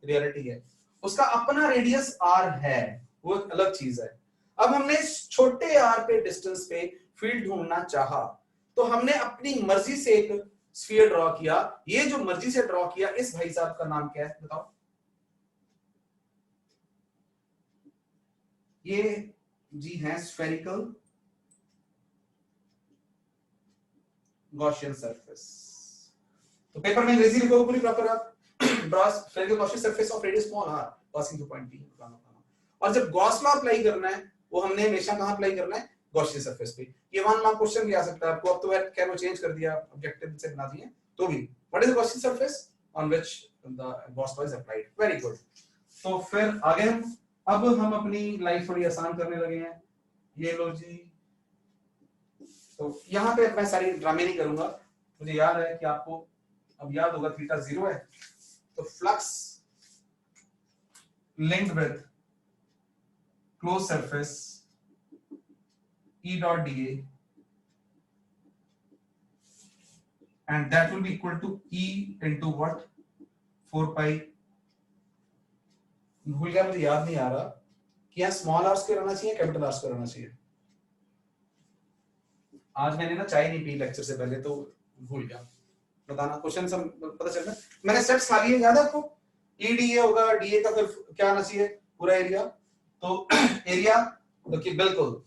रियलिटी है, उसका अपना रेडियस R है, वो एक अलग चीज है। अब हमने छोटे r पे डिस्टेंस पे फील्ड ढूंढना चाहा, तो हमने अपनी मर्जी से एक स्फीयर ड्रॉ किया। ये जो मर्जी से ड्रॉ किया, इस भाई साहब का नाम क्या है बताओ? ये जी है स्फेरिकल गॉसियन सरफेस। तो पेपर में अंग्रेजी लिखोगे पूरी प्रॉपर आप, draw spherical Gaussian surface of radius small r passing through point P। और जब गॉस लॉ अप्लाई करना है, वो हमने हमेशा कहां अप्लाई करना है? गॉसियन सरफेस पे। ये 1 मार्क क्वेश्चन भी आ सकता है आपको, अब तो क्या वो चेंज कर दिया, ऑब्जेक्टिव से बना दिए तो भी। What is the Gaussian surface on which the Gauss law is applied? Very good. तो फिर आगे अब हम अपनी लाइफ थोड़ी आसान करने लगे हैं। ये लो जी, तो यहाँ पे मैं सारी ड्रामे नहीं करूंगा, मुझे याद है कि आपको अब याद होगा थीटा 0 है, तो flux linked with closed surface E dot dA, and that will be equal to E into what? 4 pi। भूल गया, मुझे याद नहीं आ रहा कि यहाँ स्मॉल आर स्क्वायर रहना चाहिए, कैपिटल आर स्क्वायर रहना चाहिए। आज मैंने ना चाय नहीं पी लेक्चर से पहले, तो भूल गया। बताना, क्वेश्चन सब पता चल रहा है? मैंने स्टेप्स खा लिए, याद है आपको? ई डी ए होगा, डीए का फिर क्या आना चाहिए? पूरा एरिया। तो एरिया देखिए, बिल्कुल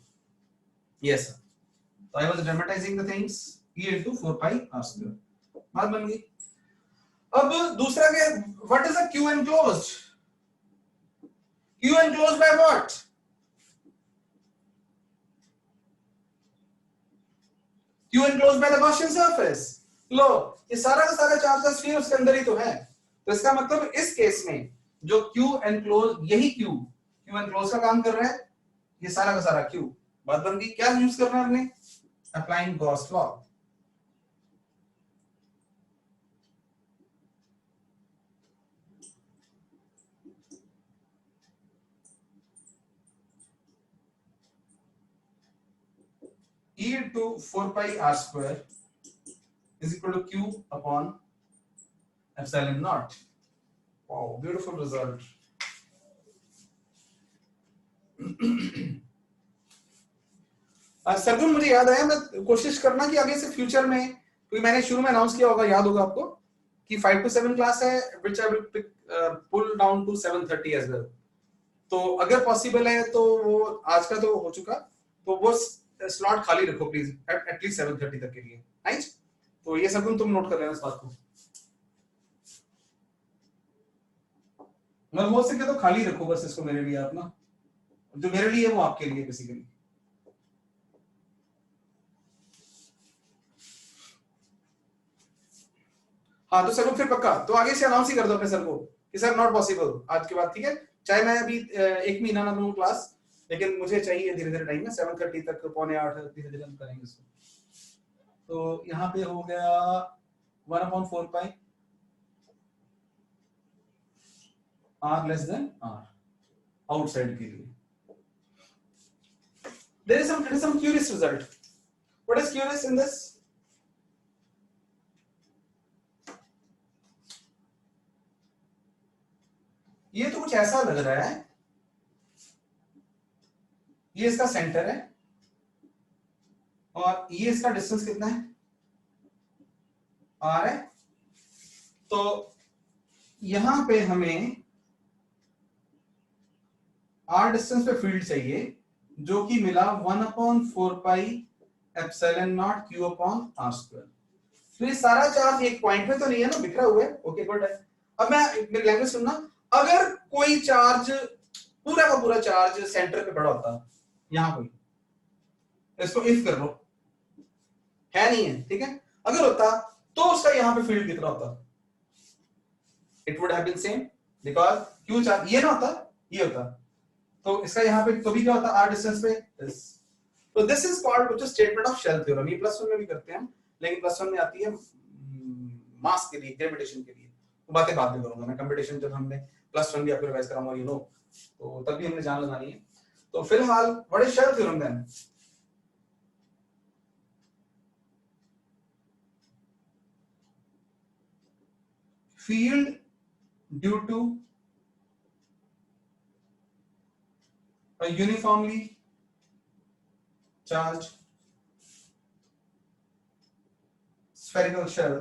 यस। तो I was dramatizing the things, E into 4 pi r square, बात बन गई। अब दूसरा क्या, what is a Q enclosed? Q enclosed by what? Q enclosed by the Gaussian surface। लो, ये सारा का सारा चार्ज का स्फीयर उसके अंदर ही तो है, तो इसका मतलब इस केस में जो Q enclosed, यही Q enclosed का काम कर रहा है, ये सारा का सारा Q। बात बन गई। क्या यूज करना है हमने? Applying Gauss law. E into 4 pi r square is equal to Q upon epsilon naught. Wow, beautiful result. Sargun, मुझे याद आया, मैं कोशिश करना कि आगे से फ्यूचर में, क्योंकि मैंने शुरू में अनाउंस किया होगा, याद होगा आपको कि 5 to 7 क्लास है, which I will pull down to 7:30 as well. तो अगर पॉसिबल है तो वो आज का तो हो चुका, तो वो स्लॉट खाली रखो प्लीज एटलीस्ट 7:30 तक के लिए, राइट? तो ये सब तुम नोट कर लेना इस बात को, मतलब हो सके तो खाली रखो बस इसको मेरे लिए, आप ना, जो मेरे लिए वो आपके लिए बेसिकली। हाँ तो सर फिर पक्का तो आगे से अनाउंस ही कर दो अपने सर को कि सर नॉट पॉसिबल आज के बाद, ठीक है? चाहे मैं अभी 1 महीना ना लूं क्लास, लेकिन मुझे चाहिए धीरे धीरे टाइम में, 7:30 तक, 7:45 धीरे धीरे हम करेंगे इसको। तो यहाँ पे हो गया 1/4 पाई r less than r outside के लिए। There is some curious result. What is curious in this? ये तो कुछ ऐसा लग रहा है, ये इसका सेंटर है और ये इसका डिस्टेंस कितना है, r है। तो यहां पे हमें r डिस्टेंस पे फील्ड चाहिए जो कि मिला 1/4 pi epsilon naught q upon r square. तो ये सारा चार्ज एक पॉइंट पे तो नहीं है ना, बिखरा हुआ है, ओके गुड है। अब मैं मेरी लैंग्वेज सुनना, अगर कोई चार्ज पूरा का पूरा चार्ज सेंटर पे पड़ा होता, यहां कोई, इसको इफ कर लो, है नहीं है, ठीक है, अगर होता तो उसका यहां पे फील्ड कितना होता, it would have been same, because Q charge ये ना होता, ये होता, तो इसका यहां पे तो भी क्या होता, r डिस्टेंस पे दिस। तो this is called which is statement of shell theorem. ये +1 में भी करते हैं, लेकिन +1 में आती है मास के लिए, ग्रेविटेशन के लिए, वो बातें बाद में करूंगा मैं, कंप्यूटेशन जब हमने +1 भी आपको रिवाइज कराऊंगा, यू नो, तो तब भी हमने जान लगानी है। तो फिलहाल what is shell theorem then? field due to a uniformly charged spherical shell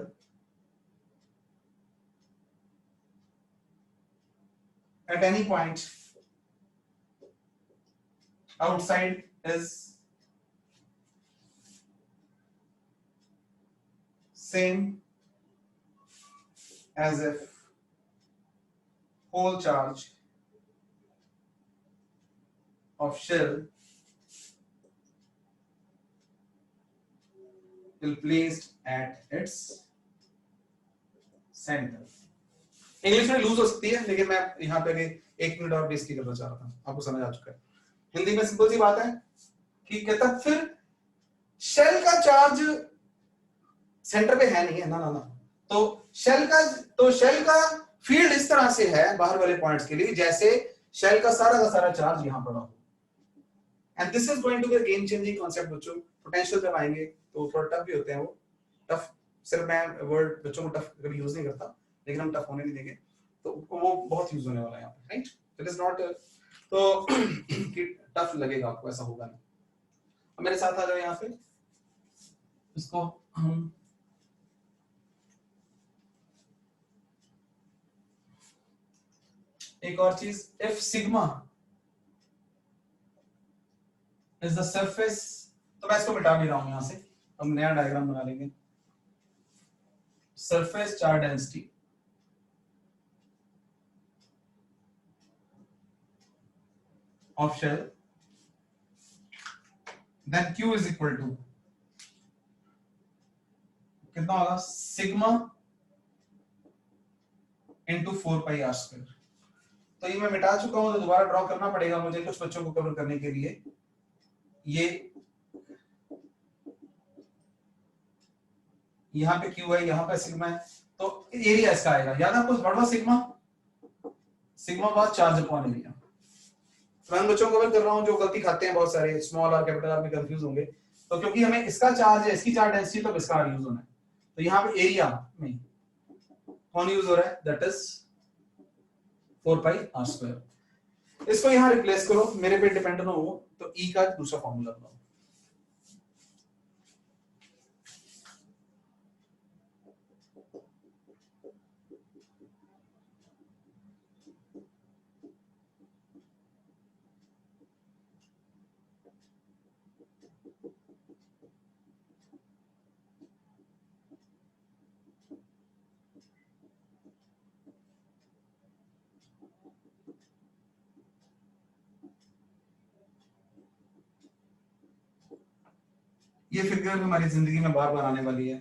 at any point outside is same as if whole charge of shell will placed at its center। English में loose हो सकती है, लेकिन मैं यहाँ पे 1 minute और basic करना चाह रहा था, आपको समझ आ चुका है। हिंदी में सिंपल सी बात है कि कहता फिर शेल का चार्ज सेंटर पे है नहीं है ना, ना ना, तो शेल का फील्ड इस तरह से है बाहर वाले पॉइंट्स के लिए जैसे शेल का सारा चार्ज यहां पड़ा हो। And this is going to be a game changing concept बच्चों। पोटेंशियल जब आएंगे तो थोड़ा टफ भी होते हैं वो, टफ सिर्फ मैं वर्ड बच्चों को टफ कभी यूज नहीं करता, लेकिन हम टफ होने नहीं देंगे, तो वो बहुत यूज होने वाला है यहाँ पे, राइट? इट इज नॉट तो टफ लगेगा आपको, ऐसा होगा नहीं। अब मेरे साथ आ जाओ यहाँ पे, इसको हम एक और चीज, if sigma is the surface, तो मैं इसको मिटा भी रहा हूं यहां से, हम नया डायग्राम बना लेंगे। Surface charge density of shell, then Q is equal to कितना होगा, sigma into 4 pi r square. तो ये मैं मिटा चुका हूं, तो दोबारा ड्रॉ करना पड़ेगा मुझे कुछ बच्चों को कवर करने के लिए। ये यहाँ पे Q है, यहाँ पे सिग्मा है, तो एरिया इसका आएगा, याद है आपको, बढ़वा सिग्मा बार चार्ज अपॉन एरिया। मैं बच्चों को कवर कर रहा हूं जो गलती खाते हैं बहुत सारे, स्मॉल और कैपिटल आर में कंफ्यूज होंगे, तो क्योंकि हमें इसका चार्ज है, इसकी चार्ज डेंसिटी, तो इसका यूज होना है, तो यहाँ पे एरिया में कौन यूज हो रहा है, that is 4 pi are square. इसको यहाँ रिप्लेस करो, मेरे पे डिपेंड ना हो, तो ई का दूसरा फॉर्मूला बनाओ। ये फिगर हमारी जिंदगी में बार बार आने वाली है,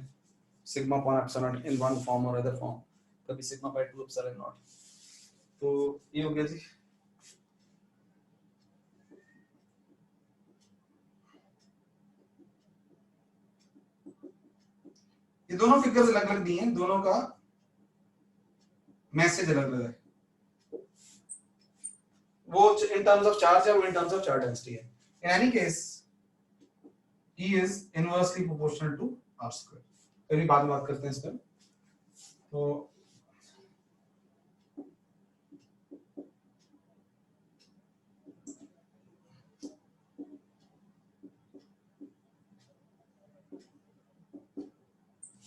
sigma upon epsilon in one form और अदर फॉर्म, कभी सिग्मा बाय 2 एप्सिलॉन नॉट। तो ये हो गया जी। ये दोनों फिगर्स अलग अलग दी हैं, दोनों का मैसेज अलग अलग है, वो इन टर्म्स ऑफ चार्ज है, वो in terms of charge density है। In any case E is inversely proportional to R square। अभी बाद में बात करते हैं इस पर। तो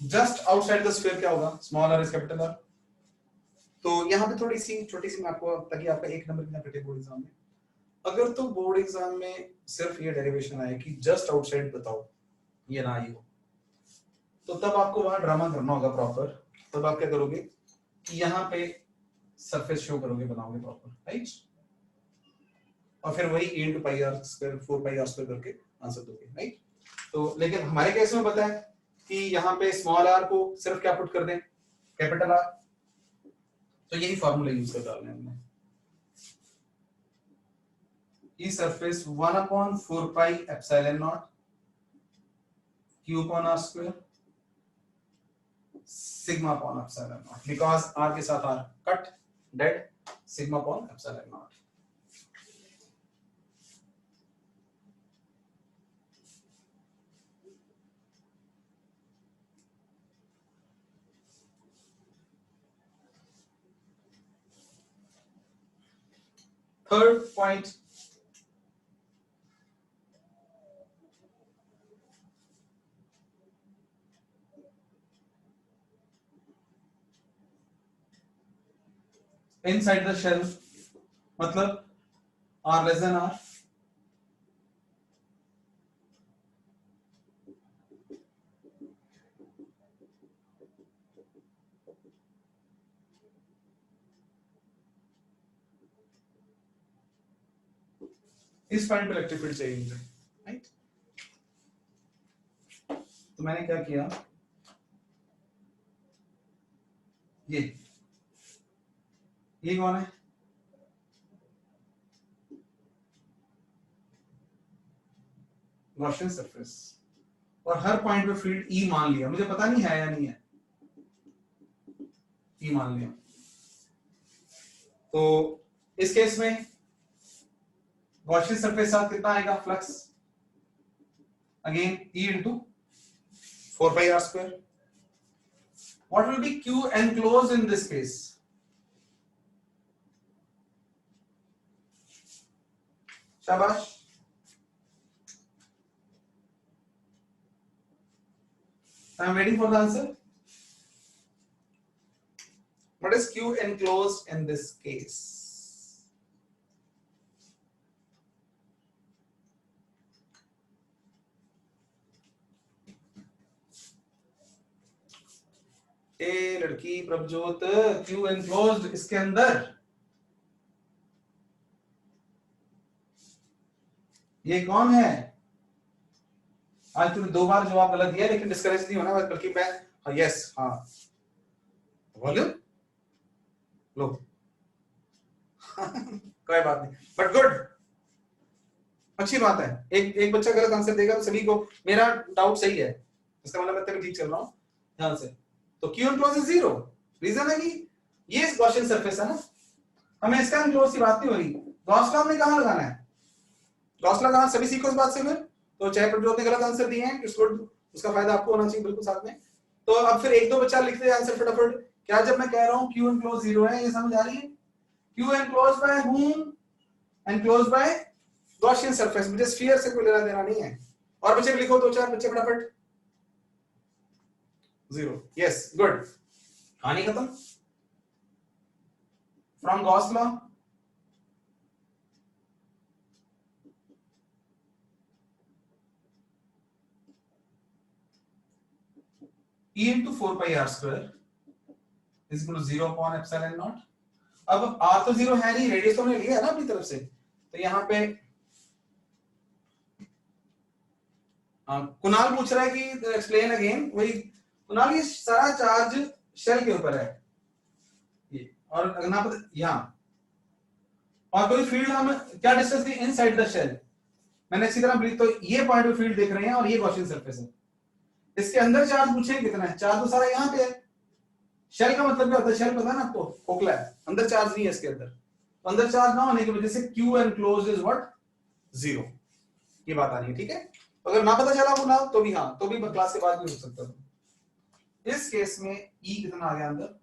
जस्ट आउटसाइड द स्फीयर क्या होगा, small r is capital R। तो यहाँ पे थोड़ी सी छोटी सी मैं आपको, ताकि आपका एक नंबर कितना कटे बोर्ड एग्जाम में, अगर तो बोर्ड एग्जाम में सिर्फ ये डेरिवेशन आए कि जस्ट आउटसाइड बताओ, ये ना ही हो, तो तब आपको वहां ड्रामा करना होगा प्रॉपर। तब आप क्या करोगे कि यहाँ पे सरफेस शो करोगे, बनाओगे प्रॉपर, राइट, और फिर वही e into pi are square 4 pi are square करके आंसर दोगे, राइट। तो लेकिन हमारे केस में पता है कि यहाँ पे स्मॉल r को सिर्फ क्या पुट कर दें, कैपिटल R, तो यही फॉर्मूला यूज कर डालना है हमने। E surface 1/4 pi epsilon naught q upon r square sigma upon epsilon naught, because r के साथ r cut dead, sigma upon epsilon naught. Third point, inside the shell, मतलब r less than r, इस point पे electric field चाहिए मुझे, right. तो मैंने क्या किया, ये कौन है, गॉसियन सरफेस, और हर पॉइंट पे फील्ड E मान लिया, मुझे पता नहीं है या नहीं है, E मान लिया। तो इस केस में गॉसियन सरफेस साथ कितना आएगा flux, again E into 4 pi r square। What will be Q enclosed in this case? शाबाश, I am waiting for the answer. What is Q enclosed in this case? ए लड़की Prabhjot, Q enclosed इसके अंदर, ये कौन है? आज तूने 2 बार जवाब गलत दिया, लेकिन डिस्करेज नहीं होना, बल्कि मैं यस हाँ वॉल्यूम लो कोई बात नहीं, बट गुड, अच्छी बात है। एक बच्चा गलत आंसर देगा तो सभी को, मेरा डाउट सही है, इसका मतलब मैं ठीक चल रहा हूँ ध्यान से। तो Q enclosed is 0, रीजन है कि ये गॉसियन सरफेस है ना, हमें इसका enclosed की बात नहीं हो रही। गॉस लॉ हमने कहाँ लगाना है, गॉस लॉ कहाँ, सभी सीखो इस बात से फिर, तो चाहे प्रभजोत ने गलत आंसर दिए हैं, उसका फायदा आपको होना चाहिए बिल्कुल साथ में। तो अब फिर एक दो बच्चा लिखते हैं आंसर फटाफट। क्या जब मैं कह रहा हूँ Q enclosed 0 है, ये समझ आ रही है? Q enclosed by whom? Enclosed by Gaussian surface, मुझे स्फीयर से कोई लेना देना नहीं है। और बच्चे लिखो, दो चार बच्चे फटाफट। 0, yes, good, कहानी खत्म। From Gauss law, E into 4 pi r square is equal to 0 upon epsilon naught। अब r तो 0 है नहीं, रेडियस तो हमने लिया है ना अपनी तरफ से, तो यहाँ पे कुणाल पूछ रहा है कि एक्सप्लेन अगेन। वही कुणाल, ये सारा चार्ज शेल के ऊपर है ये, और अगर ना पता यहाँ, और कोई फील्ड हम क्या डिस्कस की इनसाइड द शेल, मैंने इसी तरह तो ये पॉइंट पे फील्ड देख रहे हैं और ये गॉसियन सरफेस है, इसके अंदर चार्ज पूछे कितना है, चार्ज तो सारा यहाँ पे है। शेल का मतलब क्या होता है, शेल पता है ना आपको, खोखला है, अंदर चार्ज नहीं है इसके अंदर, तो अंदर चार्ज ना होने की वजह से Q enclosed is what 0, ये बात आ रही है, ठीक है। अगर ना पता चला बोला तो भी हाँ, तो भी क्लास के बाद भी हो सकता है। इस केस में E कितना आ गया अंदर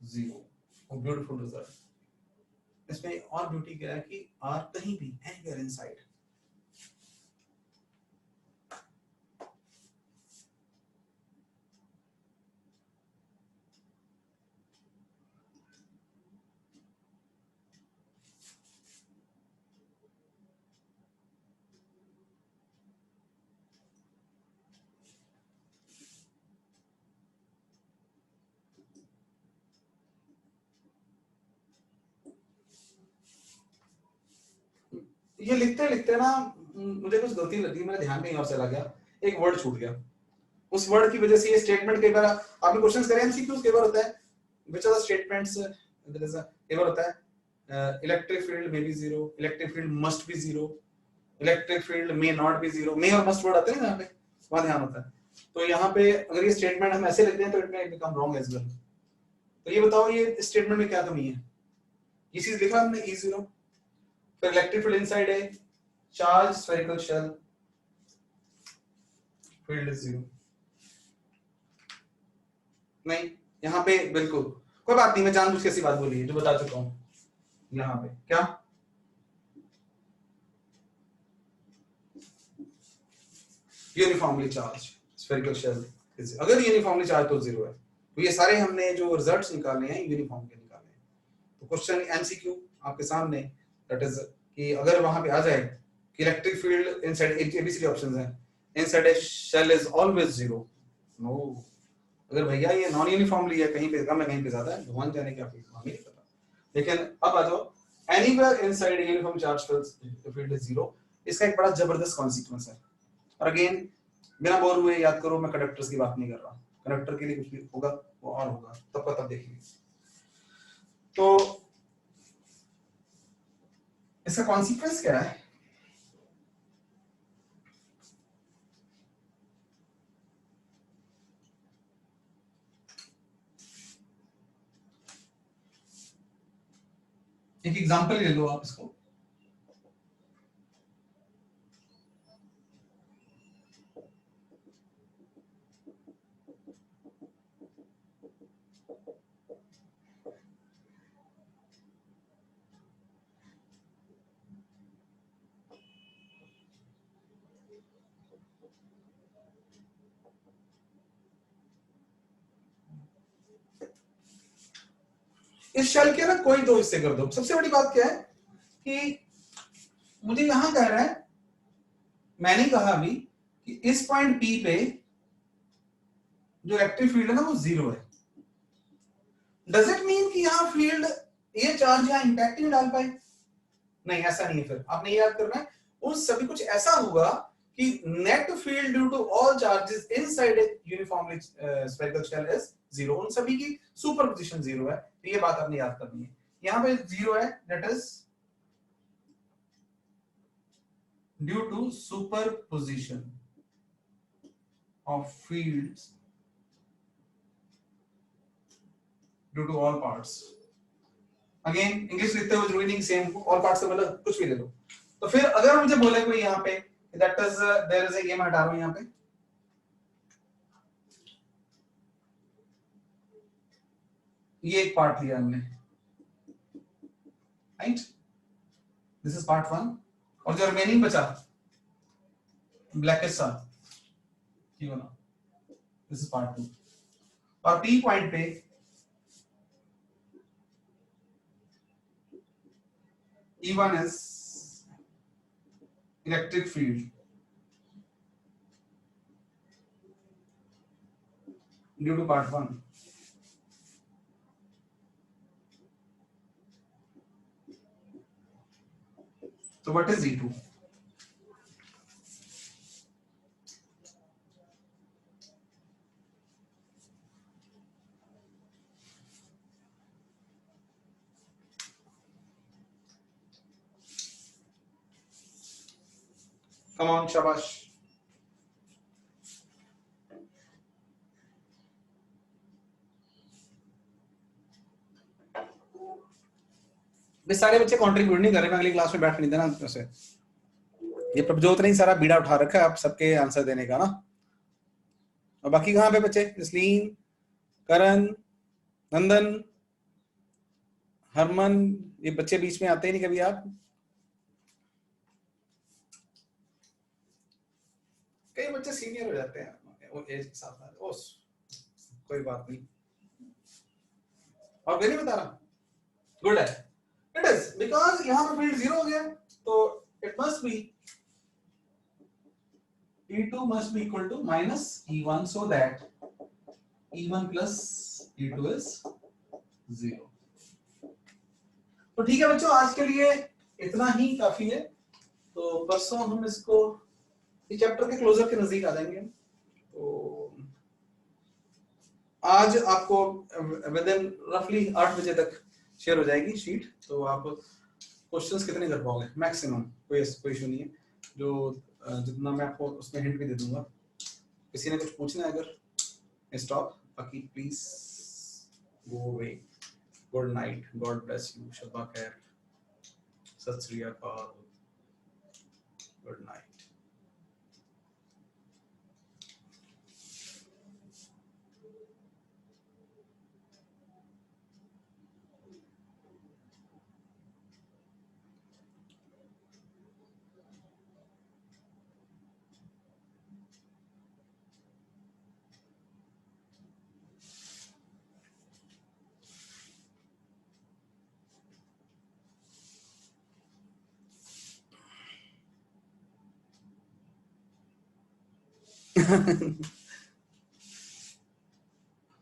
0, ब्यूटीफुल रिजल्ट। इसमें और ब्यूटी क्या है कि R कहीं भी एनीवेयर इनसाइड, ये लिखते लिखते ना मुझे कुछ गलती लगी, मेरा ध्यान कहीं और चला गया, एक वर्ड छूट गया, उस वर्ड की वजह से ये स्टेटमेंट कई बार आपने क्वेश्चंस करे एमसीक्यूज कई बार होता है, which are the statements, there is कई बार होता है electric field may be 0, electric field must be 0, electric field may not be 0, may और मस्ट वर्ड आते हैं ना यहाँ पे, वहां ध्यान होता है। तो यहाँ पे अगर ये स्टेटमेंट हम ऐसे लिख दें तो it may become wrong as well. तो ये बताओ ये स्टेटमेंट में क्या कमी है, ये चीज लिखा हमने E0, फिर इलेक्ट्रिक फील्ड इनसाइड है, charge spherical shell, field is 0, नहीं यहाँ पे बिल्कुल कोई बात नहीं, मैं जानबूझ के ऐसी बात बोली है जो बता चुका हूँ। यहाँ पे क्या यूनिफॉर्मली चार्ज स्फेरिकल शेल, अगर यूनिफॉर्मली चार्ज तो 0 है, तो ये सारे हमने जो रिजल्ट्स निकाले हैं यूनिफॉर्म के निकाले हैं। तो क्वेश्चन एमसीक्यू आपके सामने, दैट इज कि अगर वहां पे आ जाए कि electric field inside ABCD options हैं, inside a shell is always 0, no. अगर भैया ये नॉन यूनिफॉर्मली है, कहीं पे कम है कहीं पे ज्यादा है, भगवान जाने क्या फील्ड, हमें नहीं पता। लेकिन अब आ जाओ anywhere inside uniform charge field is 0, इसका एक बड़ा जबरदस्त कॉन्सिक्वेंस है। और अगेन बिना बोर हुए याद करो, मैं कंडक्टर्स की बात नहीं कर रहा, कंडक्टर के लिए कुछ भी होगा वो और होगा, तब का तब देखेंगे। तो इसका कॉन्सिक्वेंस क्या है, एक एग्जांपल ले लो आप इसको। इस शेल के ना कोई दो हिस्से कर दो। सबसे बड़ी बात क्या है कि मुझे यहां कह रहा है, मैंने कहा अभी कि इस पॉइंट P पे जो इलेक्ट्रिक फील्ड है ना वो 0 है। डज इट मीन कि यहां फील्ड ये चार्ज यहां इंपैक्ट नहीं डाल पाए? नहीं, ऐसा नहीं है। फिर आपने ये याद करना है उन सभी कुछ ऐसा होगा कि net field due to all charges inside a uniformly spherical shell is 0, उन सभी की सुपरपोजिशन 0 है। तो ये बात आपने याद करनी है। यहां पे 0 है, that is due to superposition of fields due to all parts. Again English लिखते हुए जरूरी नहीं सेम ऑल पार्ट्स से मतलब कुछ भी ले लो। तो फिर अगर मुझे बोले कोई यहाँ पे that is there is a, ये मैं हटा रहा हूं यहाँ पे, ये एक पार्ट लिया हमने, राइट, दिस इज पार्ट 1, और जो रिमेनिंग बचा ब्लैकेस्ट सा ये वाला, दिस इज पार्ट 2, और पी पॉइंट पे E1 is electric field due to part 1. So what is E2? Come on, shabash. वे सारे बच्चे कंट्रीब्यूट नहीं कर रहे, मैं अगली क्लास में बैठ नहीं देना वैसे, ये प्रभजोत ने ही सारा बीड़ा उठा रखा है आप सबके आंसर देने का ना, और बाकी कहाँ पे बच्चे, जसलीन, करण, नंदन, हरमन, ये बच्चे बीच में आते ही नहीं कभी आप, कई बच्चे सीनियर हो जाते हैं वो एज के साथ, ओस कोई बात नहीं, और मैं नहीं बता रहा, गुड है, इट इज बिकॉज यहाँ पे फील्ड 0 हो गया, तो it must be E2 must be equal to minus E1 so that E1 plus E2 is 0. तो ठीक है बच्चों, आज के लिए इतना ही काफी है, तो परसों हम इसको इस चैप्टर के क्लोजर के नजदीक आ जाएंगे, तो आज आपको विद इन रफली 8 बजे तक शेयर हो जाएगी शीट, तो आप क्वेश्चंस कितने कर पाओगे मैक्सिमम, कोई इशू नहीं है, जो जितना मैं आपको उसमें हिंट भी दे दूंगा, किसी ने कुछ पूछना है अगर स्टॉप, बाकी please go away, good night, God bless you, शब्बा खैर, सत श्री अकाल, गुड नाइट।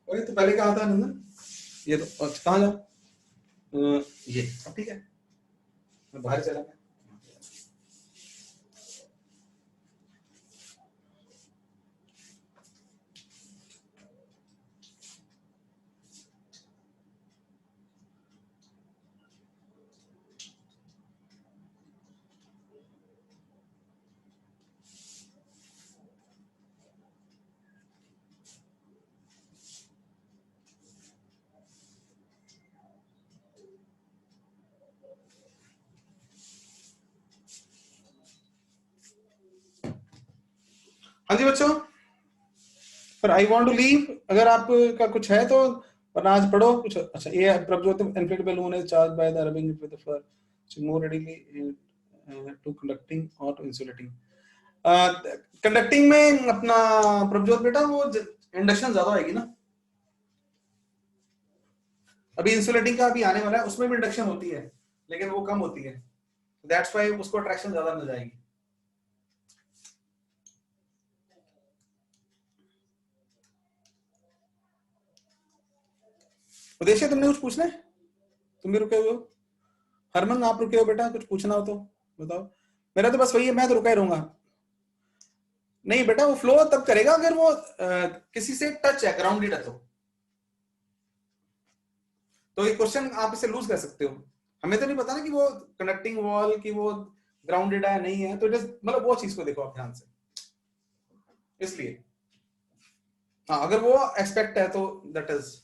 तो पहले कहा था नंदन, ये तो कहाँ जाओ, ये ठीक है, मैं बाहर चला गया, हाँ जी बच्चों, पर आई वांट टू लीव, अगर आपका कुछ है तो, वरना आज पढ़ो कुछ। अच्छा, ये Prabhjot inflatable balloon is charged by the rubbing it with the fur more readily to conducting or to insulating. Conducting में अपना प्रभजोत बेटा वो इंडक्शन ज्यादा आएगी ना, अभी इंसुलेटिंग का अभी आने वाला है, उसमें भी इंडक्शन होती है लेकिन वो कम होती है, दैट्स व्हाई उसको अट्रैक्शन ज्यादा मिल जाएगी। उद्देश्य तुमने कुछ पूछना है, तुम भी रुके हुए हो, हरमन आप रुके हो बेटा, कुछ पूछना हो तो बताओ, मेरा तो बस वही है, मैं तो रुका ही रहूंगा। नहीं बेटा, वो फ्लो तब करेगा अगर वो किसी से टच है, ग्राउंडेड है, तो ये क्वेश्चन आप इसे लूज कर सकते हो, हमें तो नहीं पता ना कि वो कनेक्टिंग वॉल की वो ग्राउंडेड है नहीं है, तो मतलब वो चीज को देखो आप ध्यान से, इसलिए हाँ अगर वो एक्सपेक्ट है तो that is,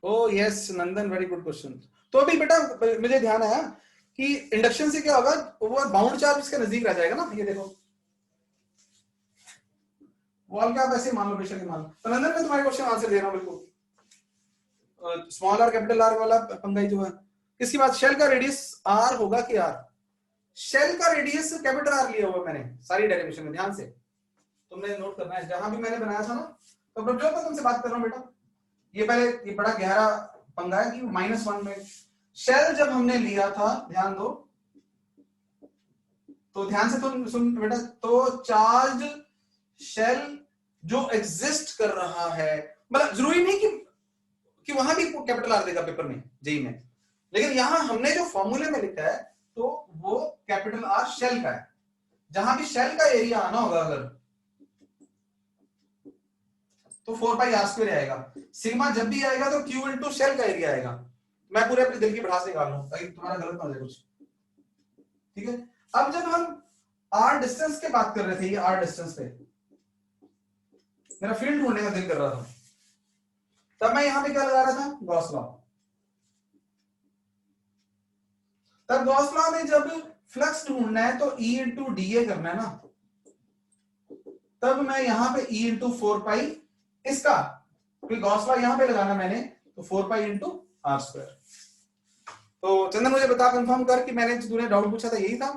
O yes Nandan, very good question. तो अभी बेटा मुझे ध्यान आया कि इंडक्शन से क्या होगा, वो बाउंड चार्ज इसके नजदीक रह जाएगा ना। ये देखो वॉल क्या आप ऐसे मान लो, बेशक मान लो। तो नंदन मैं तुम्हारे क्वेश्चन आंसर दे रहा हूँ बिल्कुल। स्मॉल आर कैपिटल आर वाला पंगा ही जो है, किसकी बात, शेल का रेडियस आर होगा कि आर, शेल का रेडियस कैपिटल आर लिया हुआ मैंने सारी डेरिवेशन में, ध्यान से तुमने नोट करना है जहां भी मैंने बनाया था ना। तो प्रभजोत मैं तुमसे बात कर रहा हूँ बेटा, ये पहले ये बड़ा गहरा पंगा है कि -1 में शेल जब हमने लिया था, ध्यान दो तो, ध्यान से तुम सुन बेटा, तो चार्ज शेल जो एग्जिस्ट कर रहा है, मतलब जरूरी नहीं कि वहां भी कैपिटल आर देगा पेपर में जेई में, लेकिन यहां हमने जो फॉर्मूले में लिखा है तो वो कैपिटल आर शेल का है। जहां भी शेल का एरिया आना होगा अगर, तो 4πr² आएगा। सिग्मा जब भी आएगा तो Q इंटू शेल का एरिया आएगा। मैं पूरे अपने दिल की भड़ास निकाल लूं ताकि तुम्हारा गलत ना हो जाए कुछ, ठीक है। अब जब हम आर डिस्टेंस की बात कर रहे थे, ये आर डिस्टेंस पे मेरा फील्ड ढूंढने का दिल कर रहा था, तब मैं यहां पे क्या लगा रहा था, गॉस लॉ। तब गॉस लॉ में जब फ्लक्स ढूंढना है तो E इंटू DA करना है ना, तब मैं यहां पे E इंटू 4π इसका, क्योंकि गॉस लॉ यहां पे लगाना मैंने, तो 4π इंटू r²। तो चंदन मुझे बता, कंफर्म कर कि मैंने जो तूने डाउट पूछा था यही था।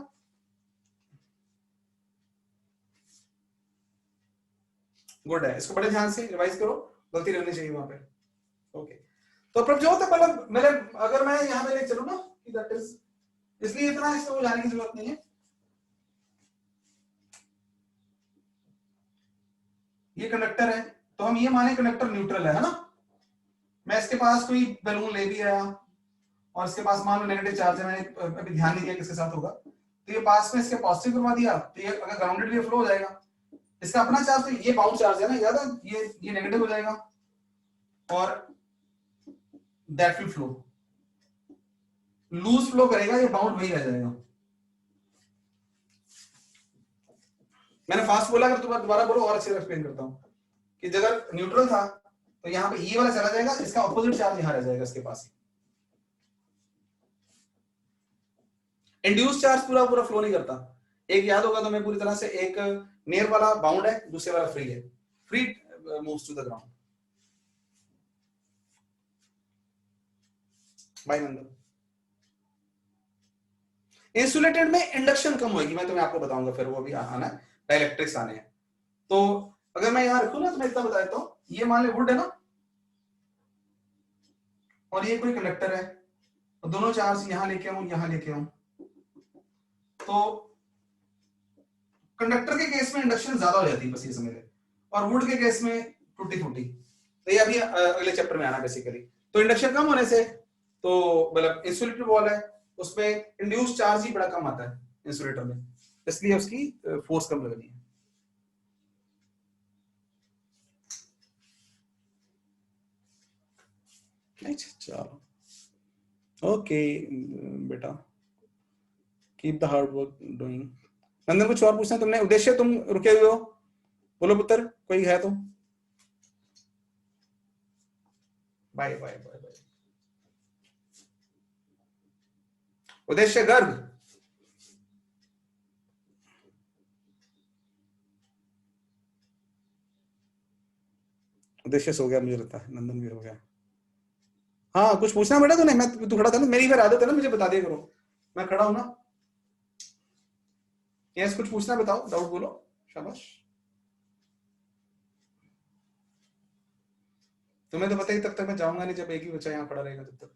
गुड है, इसको बड़े ध्यान से रिवाइज करो, गलती रहनी चाहिए वहां पे। ओके, तो प्रभजोत मतलब मेरे, अगर मैं यहां पे ले चलूं ना कि दैट इज, इसलिए इतना इसको जाने की जरूरत नहीं है। ये कंडक्टर है तो हम ये माने कंडक्टर न्यूट्रल है ना। मैं इसके पास कोई बैलून ले भी आया और इसके पास मान लो नेगेटिव चार्ज है, मैंने अभी ध्यान नहीं दिया किसके साथ होगा, तो ये पास में इसके पॉजिटिव करवा दिया तो ये अगर ग्राउंडेड भी फ्लो हो जाएगा। इसका अपना चार्ज, तो ये बाउंड चार्ज है ना, याद है, ये नेगेटिव हो जाएगा और that will flow, loose flow करेगा, ये बाउंड वही रह जाएगा। मैंने फास्ट बोला, अगर तुम्हारा दोबारा बोलो और अच्छे से एक्सप्लेन करता हूं कि अगर न्यूट्रल था तो यहां पे ये वाला चला जाएगा, इसका ऑपोजिट चार्ज यहां रह जाएगा इसके पास। इंड्यूस चार्ज पूरा पूरा फ्लो नहीं करता, एक याद होगा तो मैं पूरी तरह से, एक नियर वाला बाउंड है, दूसरे वाला फ्री है, free moves to the ground. Bye Nandan. Insulated में इंडक्शन कम होगी, मैं तुम्हें आपको बताऊंगा फिर, वो भी आना है, डाइलेक्ट्रिक्स आने हैं। तो अगर मैं यहां रखूं ना तो मैं इतना बता देता हूं, ये मान लो वुड है ना और ये कोई कंडक्टर है, तो दोनों चार्ज यहां लेके आऊं यहां लेके आऊं, तो कंडक्टर के केस में इंडक्शन ज्यादा हो जाती है, बस ये समझ ले, और वुड के केस में टूटी फूटी। तो ये अभी अगले चैप्टर में आना बेसिकली। तो इंडक्शन कम होने से, तो मतलब इंसुलेटेड वॉल है उसमें इंड्यूस चार्ज ही बड़ा कम आता है इंसुलेटर में, इसलिए उसकी फोर्स कम लगनी है। चलो ओके बेटा, keep the hard work doing. Nandan कुछ और पूछना तुमने, उद्देश्य तुम रुके हुए हो, बोलो पुत्र कोई है तो। Bye bye bye bye. Uddeshya Garg, उद्देश्य सो गया मुझे लगता है, नंदन भी हो गया। हाँ कुछ पूछना बेटा तूने, मैं तू खड़ा था ना, मेरी फिर आदत है ना मुझे बता दिया करो, मैं खड़ा हूं ना। यस कुछ पूछना बताओ, डाउट बोलो, शाबाश। तुम्हें तो पता ही, तब तक मैं जाऊंगा नहीं जब एक ही बच्चा यहाँ खड़ा रहेगा तब तक।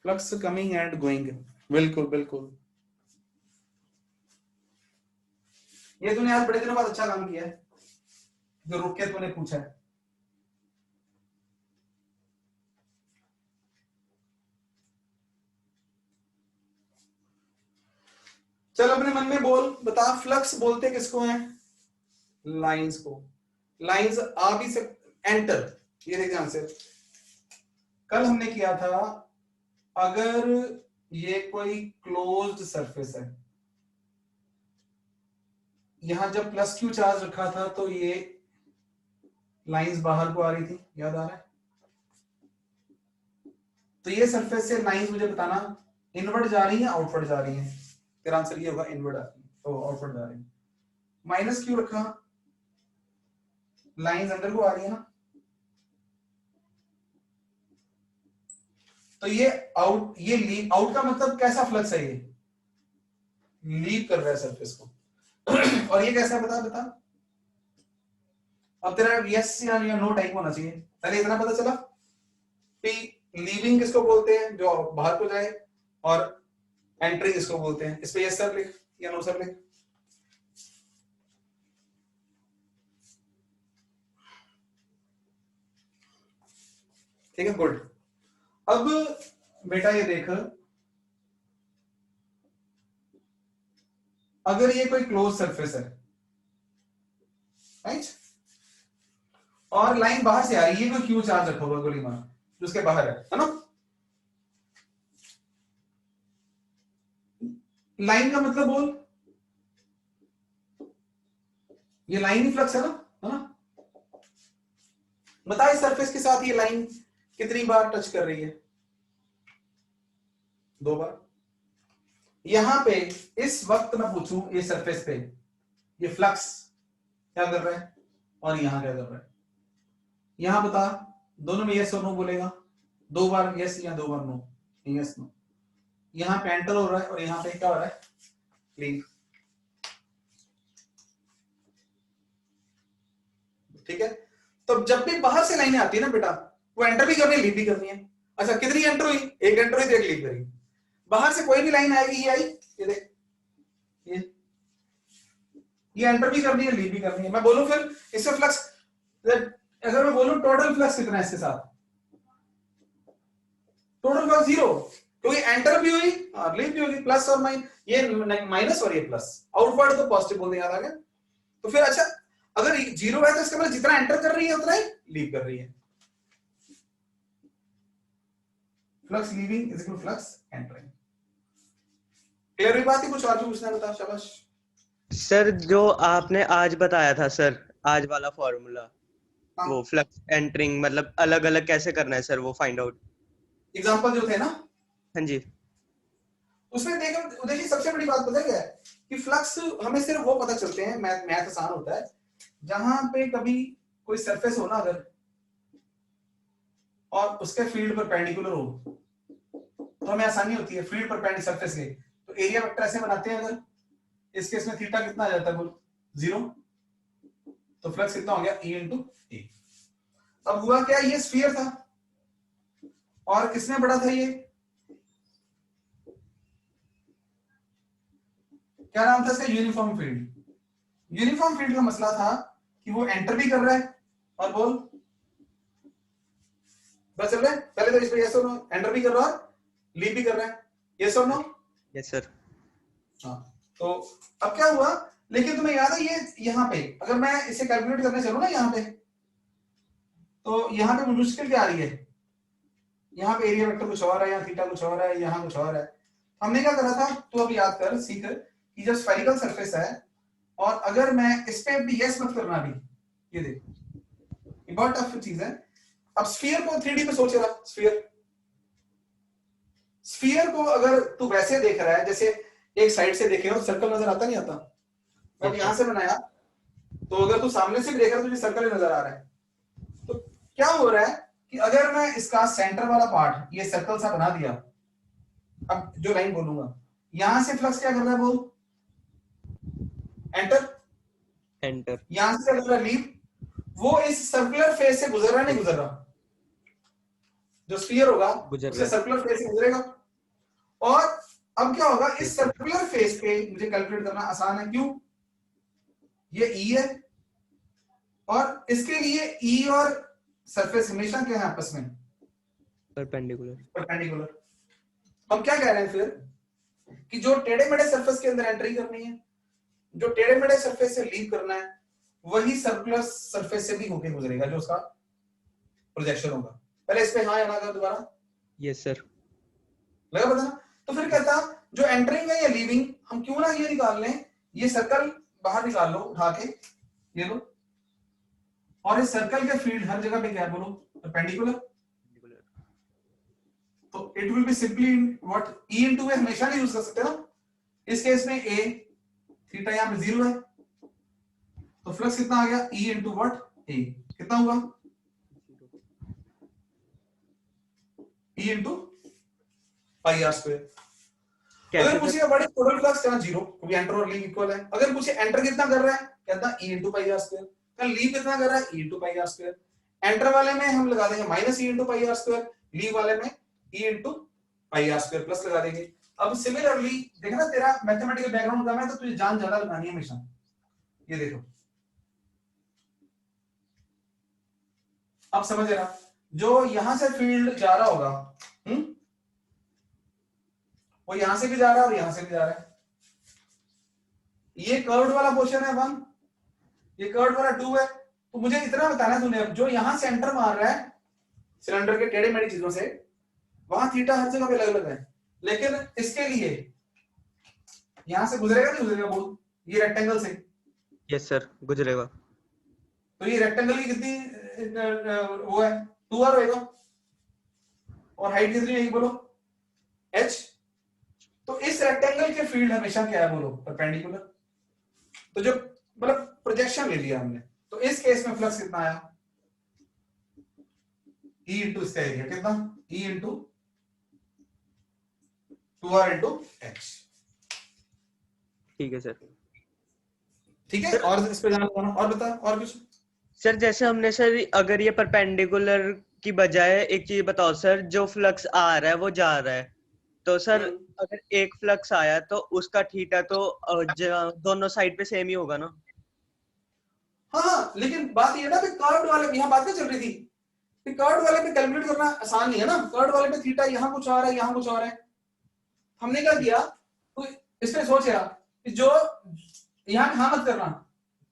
फ्लक्स कमिंग एंड गोइंग, बिल्कुल बिल्कुल। ये तूने आज बड़े दिनों बाद अच्छा काम किया है, जो रुक के तूने पूछा है। चल अपने मन में बोल, बता फ्लक्स बोलते किसको है, लाइंस को। लाइंस आ भी सकते, एंटर, ये देख ध्यान से, कल हमने किया था, अगर ये कोई क्लोज्ड सरफेस है, यहां जब +Q चार्ज रखा था तो ये लाइंस बाहर को आ रही थी, याद आ रहा है? तो ये सरफेस से लाइंस मुझे बताना इनवर्ड जा रही है आउटवर्ड जा रही है। तेरा आंसर ये होगा इनवर्ड आ रही है तो आउटवर्ड जा रही है। माइनस क्यों रखा? लाइंस अंदर को आ रही है ना, तो ये आउट, ये लीव आउट का मतलब कैसा फ्लक्स है? ये लीव कर रहा है सरफेस को। और ये कैसा बता बता? अब तेरा यस या नो टाइप होना चाहिए। पहले इतना पता चला कि लीविंग किसको बोलते हैं जो बाहर को जाए, और एंट्रिंग इसको बोलते हैं। इस पे यस सर लिख या नो सर लिख। ठीक है, गुड। अब बेटा ये देख, अगर ये कोई क्लोज सरफेस है, राइट, और लाइन बाहर से आ रही है, कोई क्यू चार्ज रखा हुआ गोली मार जो उसके बाहर है ना? लाइन का मतलब बोल, ये लाइन ही फ्लक्स है ना? बता इस सरफेस के साथ ये लाइन कितनी बार टच कर रही है? 2 बार। यहां पे इस वक्त मैं पूछूं ये सरफेस पे ये फ्लक्स क्या कर रहा है और यहां क्या कर रहा है? यहां बता, दोनों में यस और नो बोलेगा। 2 बार यस या 2 बार नो? Yes no. यहां पे एंटर हो रहा है और यहां पे क्या हो रहा है? लीव। ठीक है, तो जब भी बाहर से लाइनें आती है ना बेटा, वो एंटर भी करनी है लीव भी करनी है। अच्छा, कितनी एंटर हुई? एक एंटर हुई तो एक लीव करी। बाहर से कोई भी लाइन आएगी, ये आई, ये देख, ये एंटर भी करनी है लीव भी करनी है। मैं बोलूं फिर इससे फ्लक्स, अगर मैं बोलूं टोटल फ्लक्स कितना है इसके साथ, टोटल फ्लक्स 0, क्योंकि एंटर भी हुई और लीव भी होगी। प्लस और माइनस, ये माइनस और ये प्लस, आउटवर्ड तो पॉजिटिव बोलते याद आ गया। तो फिर अच्छा, अगर 0 है तो इसका मतलब जितना एंटर कर रही है उतना ही लीव कर रही है। Flux leaving is equal to flux entering. Clear हुई बात? ही कुछ और पूछना है? बता, शाबाश।
सर जो आपने आज बताया था सर, आज वाला फॉर्मूला,
हाँ,
वो फ्लक्स एंटरिंग मतलब अलग अलग कैसे करना है सर वो फाइंड आउट?
एग्जांपल जो थे ना,
हाँ जी।
उसमें देखिए सबसे बड़ी बात पता है क्या है कि फ्लक्स हमें सिर्फ वो पता चलते हैं, मैथ आसान होता है जहां पे कभी कोई सरफेस हो ना अगर, और उसके फील्ड परपेंडिकुलर हो, तो हमें आसानी होती है फील्ड परपेंडिकुलर सरफेस के। तो एरिया वेक्टर ऐसे बनाते हैं, अगर इस केस में थीटा कितना आ जाता है बोल? 0। तो फ्लक्स कितना हो गया? E इंटू ए। अब हुआ क्या, ये स्फीयर था और किसने बड़ा था? ये क्या नाम था इसका? Uniform field. यूनिफॉर्म फील्ड का मसला था कि वो एंटर भी कर रहा है और बोल बस चल रहा है। पहले तो इस पे यस और नो, एंटर भी कर रहा है लीव भी कर रहा है, यस और नो?
Yes sir.
हाँ, तो अब क्या हुआ, लेकिन तुम्हें याद है ये यहाँ पे अगर मैं इसे कैलकुलेट करने चलूं ना यहाँ पे, तो यहाँ पे मुश्किल क्या आ रही है? यहाँ पे एरिया वेक्टर कुछ और है, यहाँ थीटा कुछ और है, यहाँ कुछ और है। हमने क्या करा था, तो अब याद कर, सीख कि जब स्फेरिकल सरफेस है और अगर मैं इस पे भी यस मत करना भी, ये देख ये बहुत टफ चीज है। अब स्फीयर को 3D पे सोच रहा, स्फीयर को अगर तू वैसे देख रहा है जैसे एक साइड से देखे और सर्कल नजर आता नहीं आता, अब यहां से बनाया तो अगर तू सामने से भी देख रहा है तुझे सर्कल ही नजर आ रहा है। तो क्या हो रहा है कि अगर मैं इसका सेंटर वाला पार्ट ये सर्कल सा बना दिया, अब जो लाइन बोलूंगा यहां से फ्लक्स क्या कर रहा है बोल? एंटर।
एंटर।
यहां से क्या कर रहा है? लीव। वो इस सर्कुलर फेस से गुजर रहा नहीं गुजर रहा? जो स्फीयर होगा उससे सर्कुलर फेस से गुजरेगा। और अब क्या होगा, इस सर्कुलर फेस पे मुझे कैलकुलेट करना आसान है, क्यों? ये ई है और इसके लिए ई और सरफेस हमेशा क्या है आपस में? परपेंडिकुलर। हम क्या कह रहे हैं फिर कि जो टेढ़े मेढ़े सरफेस के अंदर एंट्री करनी है, जो टेढ़े मेढ़े सरफेस से लीव करना है, वही सर्कुलर सरफेस से भी होके गुजरेगा जो उसका प्रोजेक्शन होगा। पहले इस पे हाँ या ना कर दोबारा।
Yes sir.
लगा पता ना? तो फिर कहता जो एंटरिंग है या लीविंग, हम क्यों ना ये निकाल लें, ये सर्कल बाहर निकाल लो उठा के, ये लो, और इस सर्कल के फील्ड हर जगह पे क्या है बोलो, परपेंडिकुलर। तो it will be simply what, E into A हमेशा नहीं यूज कर सकते ना, इस केस में A थीटा यहां पे 0 है, तो फ्लक्स कितना आ गया, E इनटू व्हाट A, कितना हुआ E into pi are square. अगर
कैसे
पूछे
sir?
What is total flux, कहना 0, क्योंकि एंटर और लीव इक्वल है। अगर पूछे एंटर कितना कर रहा है, कहता E into pi are square, कल लीव कितना कर रहा है, E into pi are square. Enter वाले में हम लगा देंगे minus E into pi are square, leave वाले में E into pi are square plus लगा देंगे। अब सिमिलरली देखना, तेरा मैथमेटिकल बैकग्राउंड कम है तो तुझे जान ज्यादा लगानी है हमेशा। ये देखो, अब समझ रहा, जो यहां से फील्ड जा रहा होगा, वो यहां से भी जा रहा है और यहां से भी जा रहा है। ये कर्व्ड वाला पोर्शन है 1, ये कर्व्ड वाला 2 है। तो मुझे इतना बताना है तूने, जो यहां से एंटर मार रहा है सिलेंडर के टेढ़े मेढ़ी चीजों से, वहां थीटा हर जगह पे अलग अलग है, लेकिन इसके लिए यहां से गुजरेगा नहीं गुजरेगा बोल, ये रेक्टेंगल से,
यस सर, गुजरेगा।
तो ये रेक्टेंगल की कितनी वो है 2r होएगा, और हाइट कितनी है बोलो h। तो इस रेक्टेंगल के फील्ड हमेशा क्या है बोलो, परपेंडिकुलर। तो जो मतलब प्रोजेक्शन ले लिया हमने, तो इस केस में फ्लक्स कितना आया, E इंटू इसका एरिया कितना, E into 2r into h।
ठीक है सर।
ठीक है, और इस पे ध्यान लगाना, और बता और कुछ।
सर जैसे हमने सर, अगर ये परपेंडिकुलर की बजाय एक चीज बताओ सर, जो फ्लक्स आ रहा है वो जा रहा है, तो सर अगर एक फ्लक्स आया तो उसका थीटा तो दोनों साइड पे सेम ही होगा ना?
हाँ, लेकिन बात ये ना कि कर्व्ड वाले, यहाँ बात क्या चल रही थी कि कर्व्ड वाले पे कैलकुलेट करना आसान नहीं है ना, कर्व्ड वाले पे थीटा यहाँ कुछ आ रहा है यहाँ कुछ आ रहा है। हमने क्या किया, तो इस पे सोच रहा कि जो यहाँ हाँ मत करना,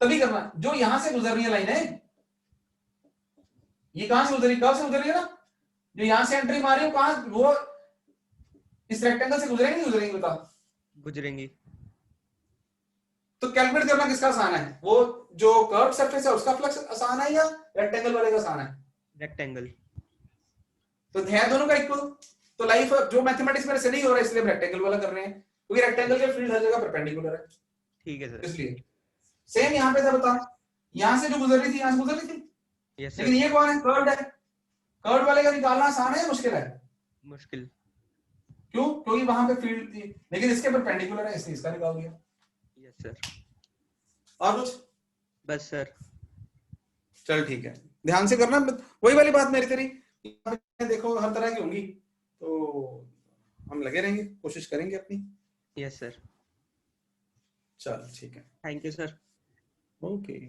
तभी करना जो यहां से गुजर रही है लाइन है, ये कहां से गुजरी, कर्व से गुजर रही है ना, जो यहां से एंट्री मारी है कहां, वो इस रेक्टेंगल से गुजरेंगे नहीं गुजरेंगे बता।
गुजरेंगी।
तो कैलकुलेट करना किसका आसान है, वो जो कर्व सरफेस है उसका फ्लक्स आसान है या रेक्टेंगल वाले का आसान है?
रेक्टेंगल।
तो ध्यान दोनों का इक्वल। तो लाइफ जो मैथमेटिक्स मेरे से नहीं हो रहा है इसलिए रेक्टेंगल वाला कर रहे हैं, क्योंकि रेक्टेंगल के फील्ड हर जगह परपेंडिकुलर है,
ठीक है सर।
इसलिए सेम यहाँ पे था। बता, यहां से जो गुजर रही थी यहां से गुजर रही थी,
यस
लेकिन
सर।
ये कौन है, कर्व्ड है। कर्व्ड वाले का निकालना आसान है या मुश्किल है?
मुश्किल।
क्यों, क्योंकि वहां पे फील्ड थी, लेकिन इसके परपेंडिकुलर है इसलिए इसका निकाल दिया।
Yes sir.
और कुछ?
बस सर।
चल ठीक है, ध्यान से करना, वही वाली बात मेरी तेरी, देखो हर तरह की होंगी, तो हम लगे रहेंगे, कोशिश करेंगे अपनी।
Yes sir.
चल ठीक है,
थैंक यू सर।
ओके।